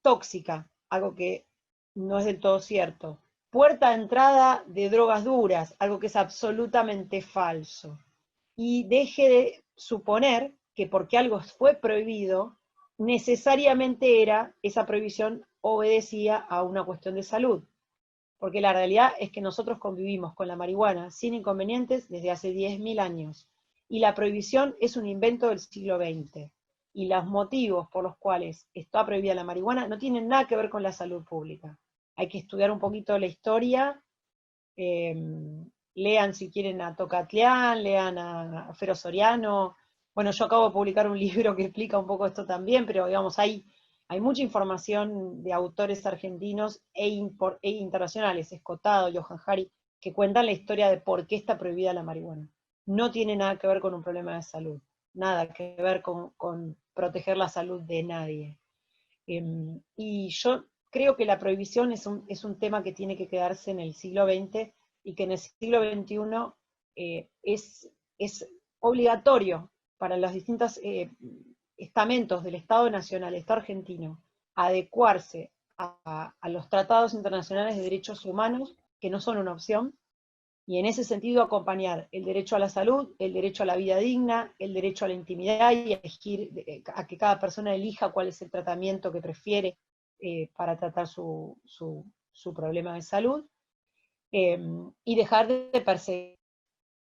tóxica, algo que no es del todo cierto. Puerta de entrada de drogas duras, algo que es absolutamente falso. Y deje de suponer que porque algo fue prohibido, necesariamente esa prohibición obedecía a una cuestión de salud. Porque la realidad es que nosotros convivimos con la marihuana sin inconvenientes desde hace 10.000 años. Y la prohibición es un invento del siglo XX. y los motivos por los cuales está prohibida la marihuana no tienen nada que ver con la salud pública. Hay que estudiar un poquito la historia, lean si quieren a Tocatlián, lean a Fero Soriano. Bueno, yo acabo de publicar un libro que explica un poco esto también, pero digamos, hay mucha información de autores argentinos e internacionales, Escotado, Johan Hari, que cuentan la historia de por qué está prohibida la marihuana. No tiene nada que ver con un problema de salud, nada que ver con proteger la salud de nadie. Y yo creo que la prohibición es un tema que tiene que quedarse en el siglo XX y que en el siglo XXI es obligatorio para los distintos estamentos del Estado Nacional, el Estado argentino, adecuarse a los tratados internacionales de derechos humanos, que no son una opción, y en ese sentido acompañar el derecho a la salud, el derecho a la vida digna, el derecho a la intimidad y a que cada persona elija cuál es el tratamiento que prefiere para tratar su problema de salud, y dejar de perseguir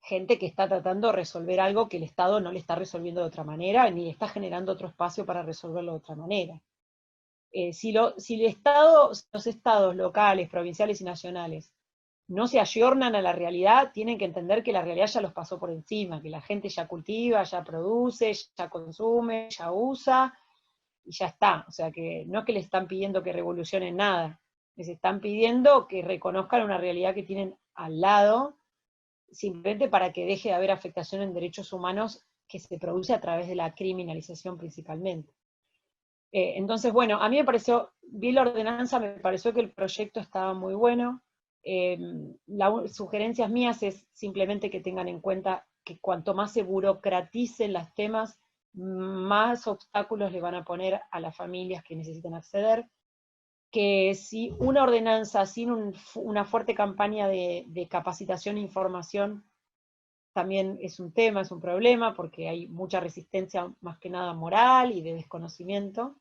gente que está tratando de resolver algo que el Estado no le está resolviendo de otra manera, ni está generando otro espacio para resolverlo de otra manera. Si los estados locales, provinciales y nacionales no se ayornan a la realidad, tienen que entender que la realidad ya los pasó por encima, que la gente ya cultiva, ya produce, ya consume, ya usa, y ya está. O sea, que no es que les están pidiendo que revolucionen nada, les están pidiendo que reconozcan una realidad que tienen al lado, simplemente para que deje de haber afectación en derechos humanos que se produce a través de la criminalización principalmente. Entonces, bueno, a mí me pareció, vi la ordenanza, me pareció que el proyecto estaba muy bueno. Las sugerencias mías es simplemente que tengan en cuenta que cuanto más se burocraticen los temas, más obstáculos le van a poner a las familias que necesitan acceder, que si una ordenanza sin una fuerte campaña de capacitación e información también es un tema, es un problema, porque hay mucha resistencia más que nada moral y de desconocimiento.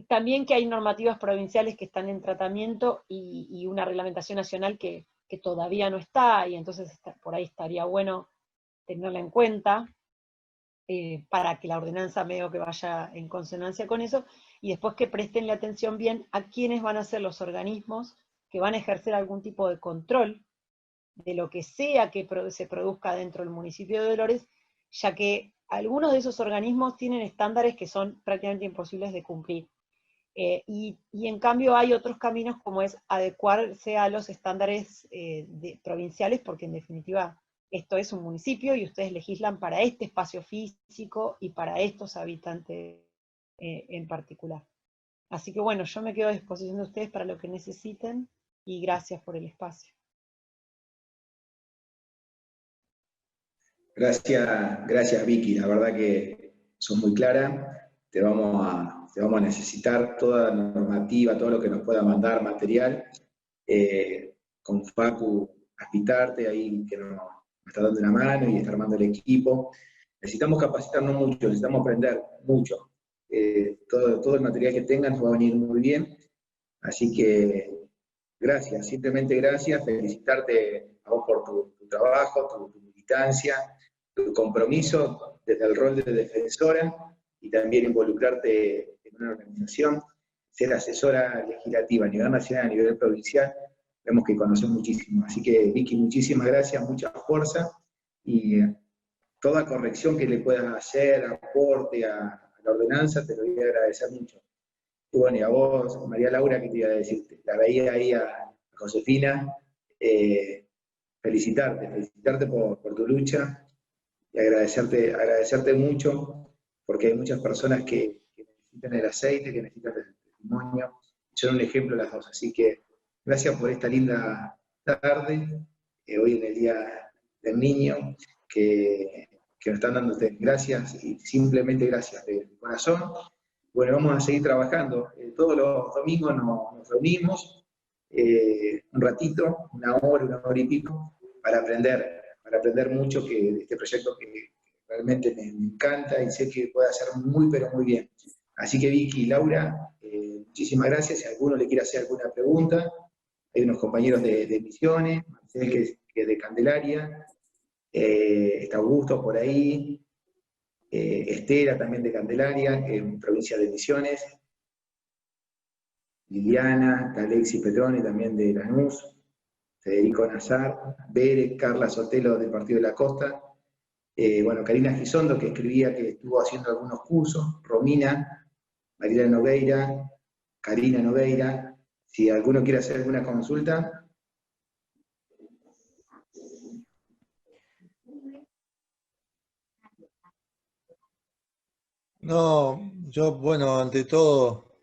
También que hay normativas provinciales que están en tratamiento y una reglamentación nacional que todavía no está, y entonces por ahí estaría bueno tenerla en cuenta, para que la ordenanza medio que vaya en consonancia con eso, y después que prestenle atención bien a quiénes van a ser los organismos que van a ejercer algún tipo de control de lo que sea que se produzca dentro del municipio de Dolores, ya que algunos de esos organismos tienen estándares que son prácticamente imposibles de cumplir. Y en cambio hay otros caminos como es adecuarse a los estándares provinciales, porque en definitiva esto es un municipio y ustedes legislan para este espacio físico y para estos habitantes en particular. Así que bueno, yo me quedo a disposición de ustedes para lo que necesiten y gracias por el espacio. Gracias Vicky, la verdad que sos muy clara, te vamos a necesitar toda la normativa, todo lo que nos pueda mandar material, con Facu Aspitarte ahí que nos está dando una mano y está armando el equipo. Necesitamos capacitarnos mucho, necesitamos aprender mucho. Todo el material que tengan nos va a venir muy bien, así que gracias, simplemente gracias, felicitarte a vos por tu trabajo, tu militancia, tu compromiso desde el rol de defensora y también involucrarte en una organización, ser asesora legislativa a nivel nacional, a nivel provincial, vemos que conoces muchísimo. Así que Vicky, muchísimas gracias, mucha fuerza y toda corrección que le puedas hacer, aporte a la ordenanza, te lo voy a agradecer mucho. Y bueno, y a vos, María Laura, ¿qué te iba a decir? La veía ahí a Josefina, felicitarte por tu lucha y agradecerte mucho, porque hay muchas personas que necesitan el aceite, que necesitan el testimonio, son un ejemplo las dos, así que gracias por esta linda tarde, hoy en el Día del Niño, que nos están dando ustedes. Gracias, y simplemente gracias de corazón. Bueno, vamos a seguir trabajando. Todos los domingos nos reunimos un ratito, una hora y pico, para aprender mucho de este proyecto que realmente me encanta y sé que puede hacer muy, pero muy bien. Así que Vicky y Laura, muchísimas gracias. Si alguno le quiere hacer alguna pregunta, hay unos compañeros de Misiones, Marcel que es de Candelaria, está Augusto por ahí, Estela también de Candelaria, en provincia de Misiones, Liliana, Alexis Petroni también de Lanús, Federico Nazar, Bere, Carla Sotelo del Partido de la Costa, bueno, Karina Gisondo, que escribía que estuvo haciendo algunos cursos, Romina, María Nogueira, Karina Nogueira. Si alguno quiere hacer alguna consulta. No, yo, bueno, ante todo,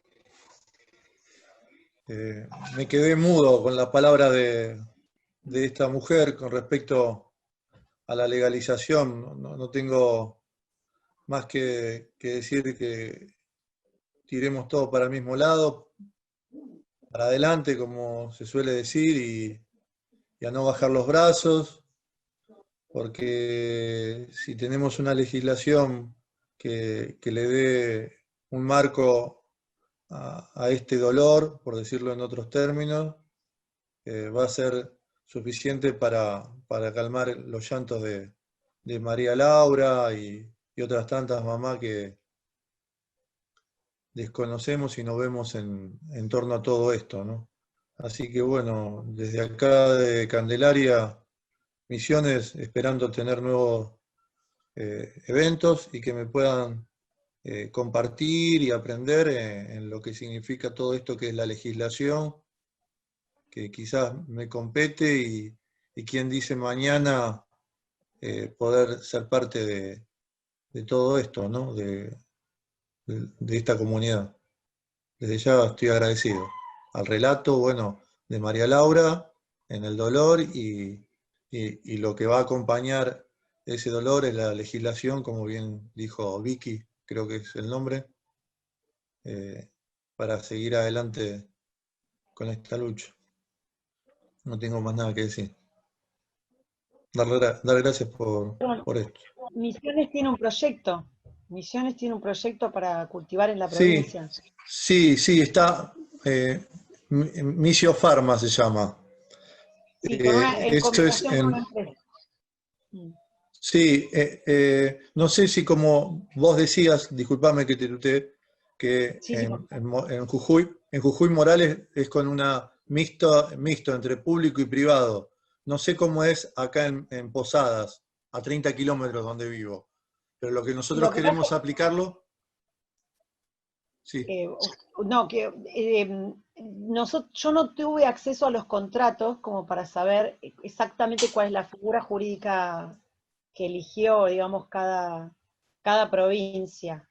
me quedé mudo con la palabra de esta mujer con respecto a la legalización. No tengo más que decir que tiremos todo para el mismo lado, para adelante, como se suele decir, y a no bajar los brazos, porque si tenemos una legislación que le dé un marco a este dolor, por decirlo en otros términos, va a ser suficiente para calmar los llantos de María Laura y otras tantas mamás que desconocemos y no vemos en torno a todo esto, ¿no? Así que bueno, desde acá de Candelaria, Misiones, esperando tener nuevos eventos y que me puedan compartir y aprender en lo que significa todo esto que es la legislación, que quizás me compete y quién dice mañana poder ser parte de todo esto, ¿no? De esta comunidad. Desde ya estoy agradecido al relato, bueno, de María Laura en el dolor y lo que va a acompañar ese dolor es la legislación, como bien dijo Vicky, creo que es el nombre, para seguir adelante con esta lucha. No tengo más nada que decir. Dar gracias por esto. Misiones tiene un proyecto. Misiones tiene un proyecto para cultivar en la Sí, provincia. sí, está. Misio Pharma se llama. Sí, en Eso es combinación con una empresa. Sí, no sé si como vos decías, disculpame que te tuteé, que Sí, sí, en Jujuy Morales es con una mixto entre público y privado. No sé cómo es acá en Posadas, a 30 kilómetros donde vivo, pero lo que nosotros lo que pasa queremos aplicarlo, sí. no, que yo no tuve acceso a los contratos como para saber exactamente cuál es la figura jurídica que eligió, digamos, cada provincia.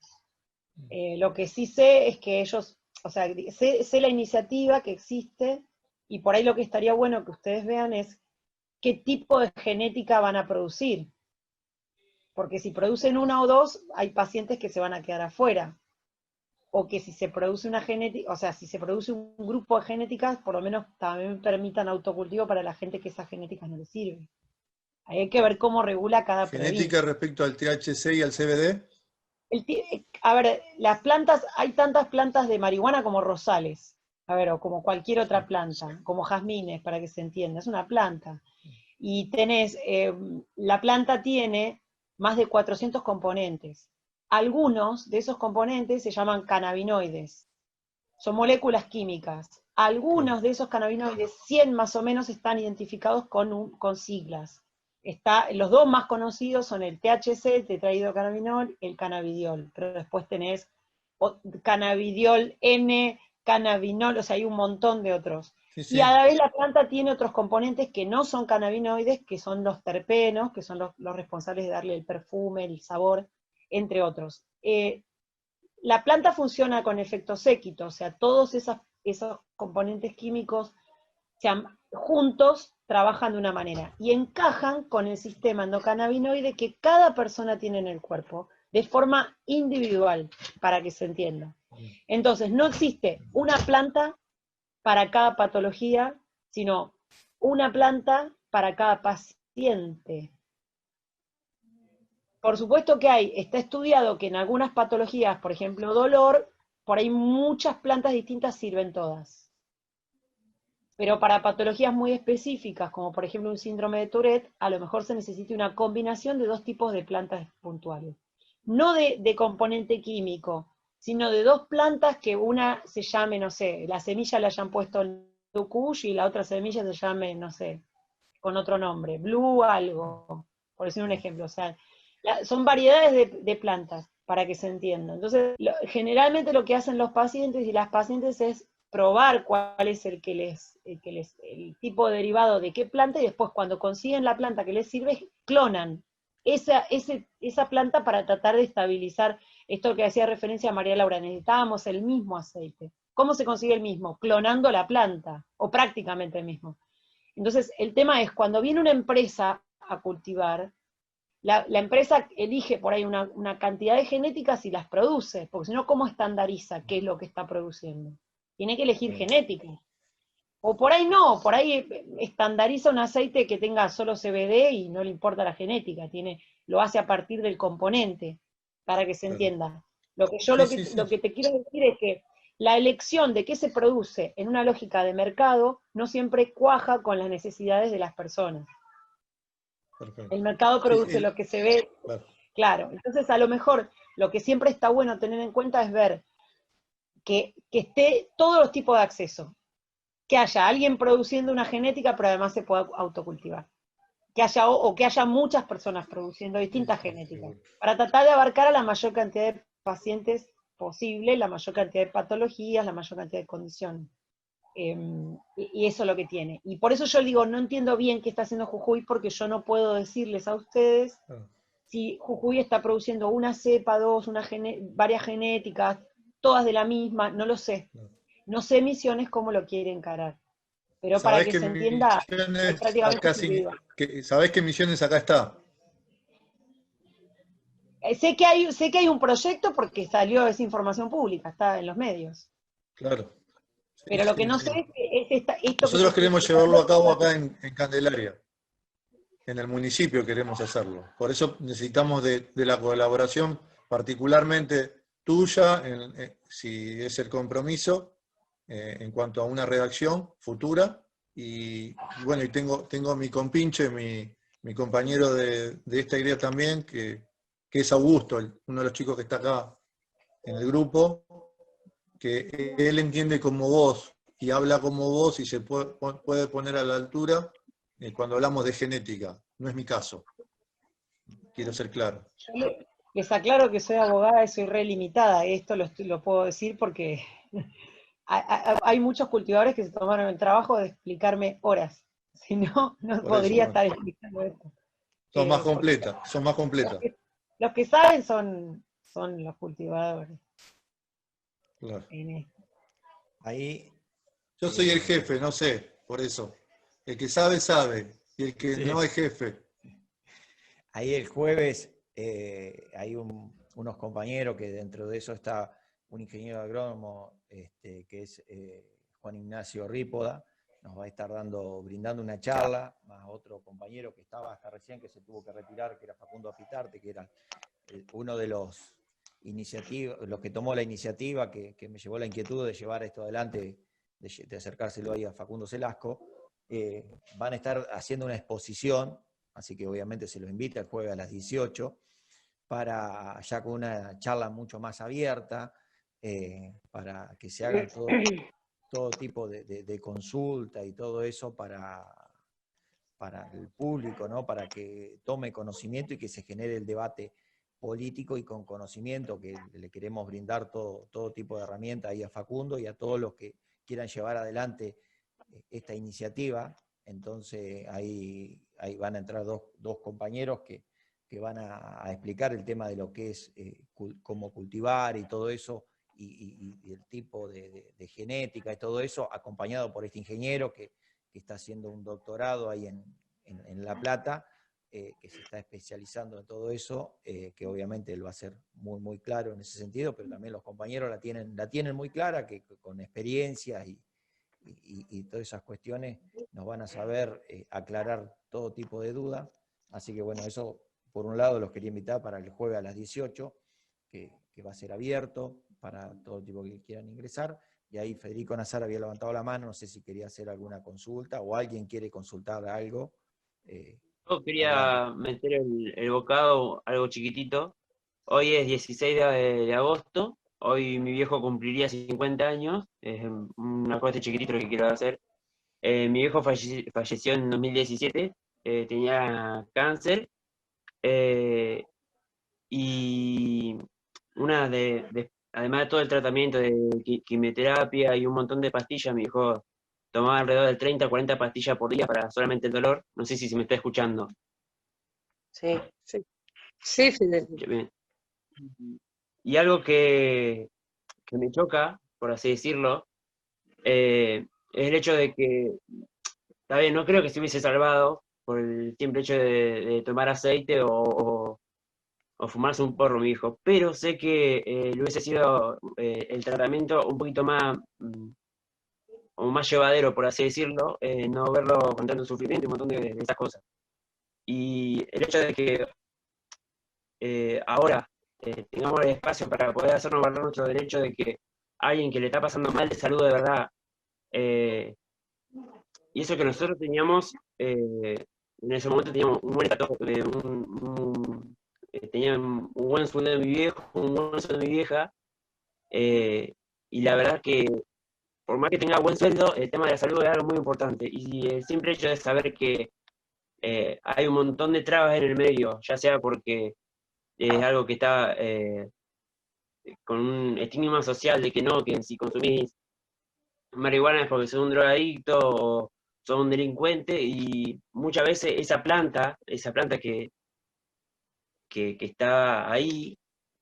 Lo que sí sé es que ellos, o sea, sé la iniciativa que existe, y por ahí lo que estaría bueno que ustedes vean es qué tipo de genética van a producir. Porque si producen una o dos, hay pacientes que se van a quedar afuera. O que si se produce una genética, o sea, si se produce un grupo de genéticas, por lo menos también permitan autocultivo para la gente que esas genéticas no les sirven. Ahí hay que ver cómo regula cada Genética provincia. respecto al THC y al CBD. A ver, las plantas, hay tantas plantas de marihuana como rosales, a ver, o como cualquier otra planta, como jazmines, para que se entienda, es una planta. Y tenés, la planta tiene más de 400 componentes. Algunos de esos componentes se llaman cannabinoides, son moléculas químicas. Algunos de esos cannabinoides, 100 más o menos, están identificados con siglas. Los dos más conocidos son el THC, el tetrahidrocannabinol, el cannabidiol, pero después tenés cannabidiol N, cannabinol, o sea, hay un montón de otros. Sí. Y a la vez la planta tiene otros componentes que no son cannabinoides, que son los terpenos, que son los responsables de darle el perfume, el sabor, entre otros. La planta funciona con efecto séquito, o sea, todos esos componentes químicos juntos trabajan de una manera y encajan con el sistema endocannabinoide que cada persona tiene en el cuerpo, de forma individual, para que se entienda. Entonces, no existe una planta para cada patología, sino una planta para cada paciente. Por supuesto que está estudiado que en algunas patologías, por ejemplo dolor, por ahí muchas plantas distintas sirven todas. Pero para patologías muy específicas, como por ejemplo un síndrome de Tourette, a lo mejor se necesita una combinación de dos tipos de plantas puntuales. no de componente químico, sino de dos plantas que una se llame, no sé, la semilla le hayan puesto Kush y la otra semilla se llame, no sé, con otro nombre, Blue algo, por decir un ejemplo. O sea, son variedades de plantas, para que se entienda. Entonces, generalmente lo que hacen los pacientes y las pacientes es probar cuál es el tipo de derivado de qué planta, y después cuando consiguen la planta que les sirve, clonan esa planta para tratar de estabilizar esto que hacía referencia a María Laura. Necesitábamos el mismo aceite. ¿Cómo se consigue el mismo? Clonando la planta, o prácticamente el mismo. Entonces, el tema es, cuando viene una empresa a cultivar, la empresa elige por ahí una cantidad de genéticas y las produce, porque si no, ¿cómo estandariza qué es lo que está produciendo? Tiene que elegir genética. O por ahí no, por ahí estandariza un aceite que tenga solo CBD y no le importa la genética, lo hace a partir del componente, para que se entienda. Lo que te quiero decir es que la elección de qué se produce en una lógica de mercado no siempre cuaja con las necesidades de las personas. Perfecto. El mercado produce lo que se ve, claro. Entonces, a lo mejor, lo que siempre está bueno tener en cuenta es ver que esté todos los tipos de acceso. Que haya alguien produciendo una genética, pero además se pueda autocultivar. Que haya muchas personas produciendo distintas genéticas, para tratar de abarcar a la mayor cantidad de pacientes posible, la mayor cantidad de patologías, la mayor cantidad de condiciones. Y eso es lo que tiene. Y por eso yo digo, no entiendo bien qué está haciendo Jujuy, porque yo no puedo decirles a ustedes si Jujuy está produciendo una cepa, dos, varias genéticas, todas de la misma, no lo sé. No sé Misiones cómo lo quiere encarar. Pero para que se entienda, es prácticamente individual. ¿Sabés que Misiones acá está? Sé que hay un proyecto porque salió esa información pública, está en los medios. Claro. Sí, Pero lo que no sé es esto nosotros que queremos llevarlo a cabo acá en Candelaria. En el municipio queremos hacerlo. Por eso necesitamos de la colaboración, particularmente tuya, si es el compromiso, en cuanto a una redacción futura. Y bueno, y tengo a mi compinche, mi compañero de esta idea también, que es Augusto, uno de los chicos que está acá en el grupo, que él entiende como vos y habla como vos y se puede poner a la altura cuando hablamos de genética. No es mi caso. Quiero ser claro. Yo les aclaro que soy abogada y soy re limitada. Esto lo puedo decir porque hay muchos cultivadores que se tomaron el trabajo de explicarme horas. Si no, no podría estar explicando esto. Son más completas, son más completas. Los que saben son los cultivadores. Claro. Ahí. Yo soy el jefe, no sé, por eso. El que sabe, sabe. Y el que no es jefe. Ahí el jueves hay unos compañeros que dentro de eso está un ingeniero agrónomo que es Juan Ignacio Rípoda, nos va a estar brindando una charla, más otro compañero que estaba hasta recién, que se tuvo que retirar, que era Facundo Apitarte, que era uno de los que tomó la iniciativa, que me llevó la inquietud de llevar esto adelante, de acercárselo ahí a Facundo Celasco. Van a estar haciendo una exposición, así que obviamente se los invita el jueves a las 18, para ya con una charla mucho más abierta, para que se hagan todo tipo de consulta y todo eso para el público, ¿no? Para que tome conocimiento y que se genere el debate político y con conocimiento, que le queremos brindar todo tipo de herramientas ahí a Facundo y a todos los que quieran llevar adelante esta iniciativa. Entonces ahí van a entrar dos compañeros que van a explicar el tema de lo que es cómo cultivar y todo eso, y el tipo de genética y todo eso, acompañado por este ingeniero que está haciendo un doctorado ahí en La Plata, que se está especializando en todo eso, que obviamente él va a ser muy, muy claro en ese sentido, pero también los compañeros la tienen muy clara, que con experiencias y todas esas cuestiones nos van a saber aclarar todo tipo de dudas. Así que bueno, eso por un lado los quería invitar para el jueves a las 18, que va a ser abierto para todo tipo que quieran ingresar. Y ahí Federico Nazar había levantado la mano, no sé si quería hacer alguna consulta o alguien quiere consultar algo. Yo quería meter el bocado, algo chiquitito, Hoy es 16 de agosto, hoy mi viejo cumpliría 50 años, es una cosa chiquitito lo que quiero hacer. Mi viejo falleció en 2017, tenía cáncer, y además de todo el tratamiento de quimioterapia y un montón de pastillas, mi viejo tomaba alrededor de 30 o 40 pastillas por día para solamente el dolor. No sé si se me está escuchando. Sí, sí, Fidel. Bien. Y algo que me choca, por así decirlo, es el hecho de que, está bien, no creo que se hubiese salvado por el simple hecho de tomar aceite o fumarse un porro, mi hijo, pero sé que le hubiese sido el tratamiento un poquito más, o más llevadero, por así decirlo, no verlo con tanto sufrimiento y un montón de esas cosas. Y el hecho de que ahora tengamos el espacio para poder hacernos valer nuestro derecho de que alguien que le está pasando mal de salud de verdad, y eso que nosotros teníamos, en ese momento teníamos un buen trato, tenía un buen sueldo de mi viejo, un buen sueldo de mi vieja, y la verdad que por más que tenga buen sueldo, el tema de la salud es algo muy importante. Y el simple hecho de saber que hay un montón de trabas en el medio, ya sea porque es algo que está con un estigma social de que no, que si consumís marihuana es porque sos un drogadicto o sos un delincuente, y muchas veces esa planta que está ahí,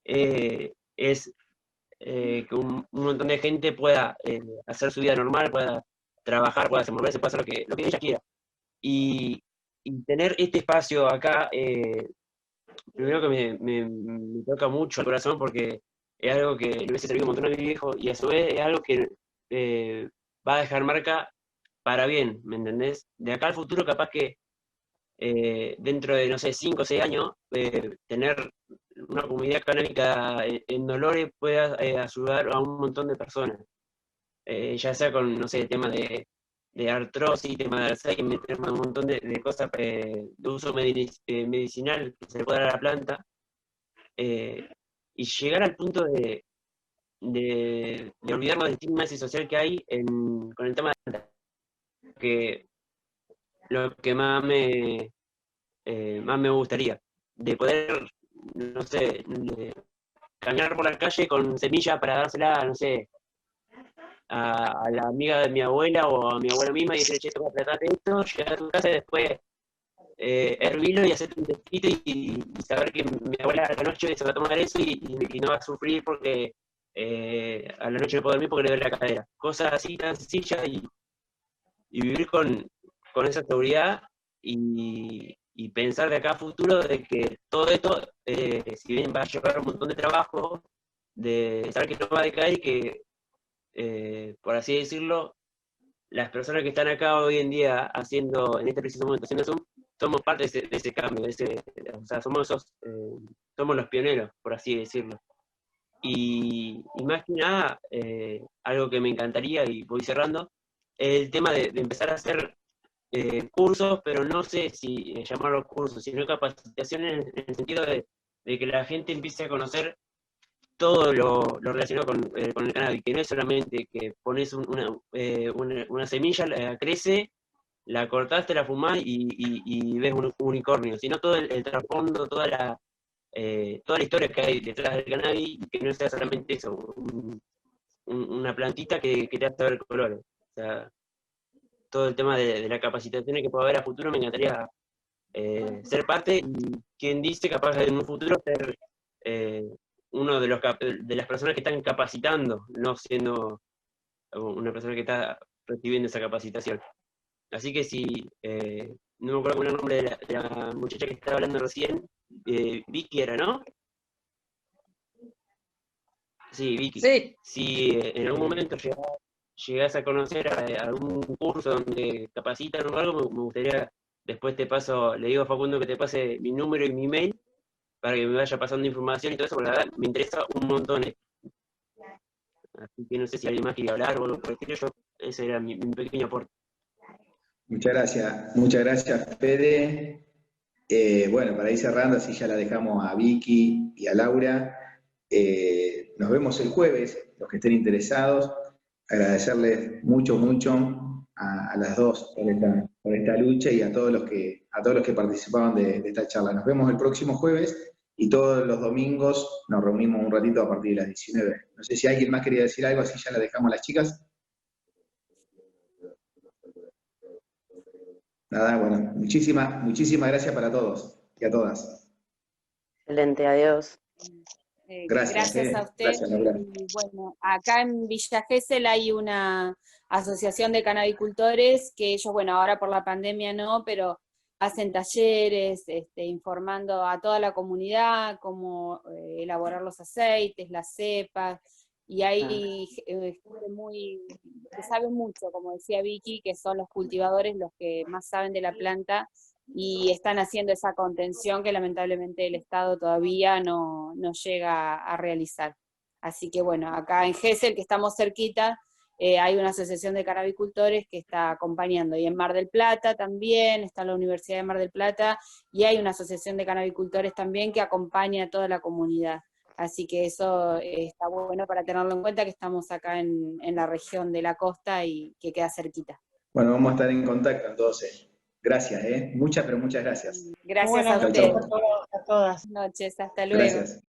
es que un montón de gente pueda hacer su vida normal, pueda trabajar, pueda desenvolverse, pueda hacer lo que ella quiera. Y tener este espacio acá, primero que me toca mucho el corazón porque es algo que le hubiese servido un montón a mi viejo, y a su vez es algo que va a dejar marca para bien, ¿me entendés? De acá al futuro capaz que dentro de, no sé, 5 o 6 años, tener una comunidad canábica en Dolores pueda ayudar a un montón de personas, ya sea con, no sé, tema de artrosis, tema de Alzheimer, tema de un montón de cosas de uso medicinal que se le puede dar a la planta, y llegar al punto de olvidarnos del estigma ese social que hay con el tema de la planta, que lo que más me gustaría, de poder, no sé, caminar por la calle con semillas para dársela, no sé, a la amiga de mi abuela o a mi abuela misma y decirle, che, toma, tratate esto, llegar a tu casa y después hervirlo y hacerte un tecito y saber que mi abuela a la noche se va a tomar eso y no va a sufrir porque a la noche no puede dormir porque le duele la cadera. Cosas así tan sencillas y vivir con esa seguridad y pensar de acá a futuro de que todo esto, si bien va a llevar un montón de trabajo, de saber que no va a decaer y que, por así decirlo, las personas que están acá hoy en día haciendo, en este preciso momento, haciendo Zoom, somos parte de ese cambio, o sea, somos los pioneros, por así decirlo. Y más que nada, algo que me encantaría, y voy cerrando, el tema de empezar a hacer cursos, pero no sé si llamarlos cursos, sino capacitaciones en el sentido de que la gente empiece a conocer todo lo relacionado con el cannabis, que no es solamente que pones una semilla, crece, la cortaste, la fumás y ves un unicornio, sino todo el trasfondo, toda la historia que hay detrás del cannabis, que no sea solamente eso, una plantita que te hace ver colores. O sea, todo el tema de la capacitación que pueda haber a futuro me encantaría ser parte, y quien dice capaz en un futuro ser uno de las personas que están capacitando, no siendo una persona que está recibiendo esa capacitación. Así que si, no me acuerdo el nombre de la muchacha que estaba hablando recién, Vicky era, ¿no? Sí, Vicky. Sí. Si en algún momento llegás a conocer algún curso donde capacitan o algo, me gustaría, después te paso, le digo a Facundo que te pase mi número y mi mail para que me vaya pasando información y todo eso, porque la verdad me interesa un montón esto. Así que no sé si alguien más quiere hablar o algo por el estilo, ese era mi pequeño aporte. Muchas gracias, Fede. Bueno, para ir cerrando, así ya la dejamos a Vicky y a Laura. Nos vemos el jueves, los que estén interesados. Agradecerles mucho, mucho a las dos por esta lucha y a todos los que participaron de esta charla. Nos vemos el próximo jueves y todos los domingos nos reunimos un ratito a partir de las 19. No sé si alguien más quería decir algo, así ya la dejamos a las chicas. Nada, bueno, muchísimas gracias para todos y a todas. Excelente, adiós. Gracias a usted. Gracias, Laura. Y bueno, acá en Villa Gesell hay una asociación de canabicultores que ellos, bueno, ahora por la pandemia no, pero hacen talleres, informando a toda la comunidad cómo elaborar los aceites, las cepas, y hay gente que sabe mucho, como decía Vicky, que son los cultivadores los que más saben de la planta, y están haciendo esa contención que lamentablemente el Estado todavía no llega a realizar. Así que bueno, acá en Gesell, que estamos cerquita, hay una asociación de canabicultores que está acompañando, y en Mar del Plata también, está la Universidad de Mar del Plata, y hay una asociación de canabicultores también que acompaña a toda la comunidad. Así que eso está bueno para tenerlo en cuenta, que estamos acá en la región de la costa y que queda cerquita. Bueno, vamos a estar en contacto entonces. Gracias, muchas, pero muchas gracias. Gracias Buenas a noches usted. a todos, a todas. Buenas noches, hasta luego. Gracias.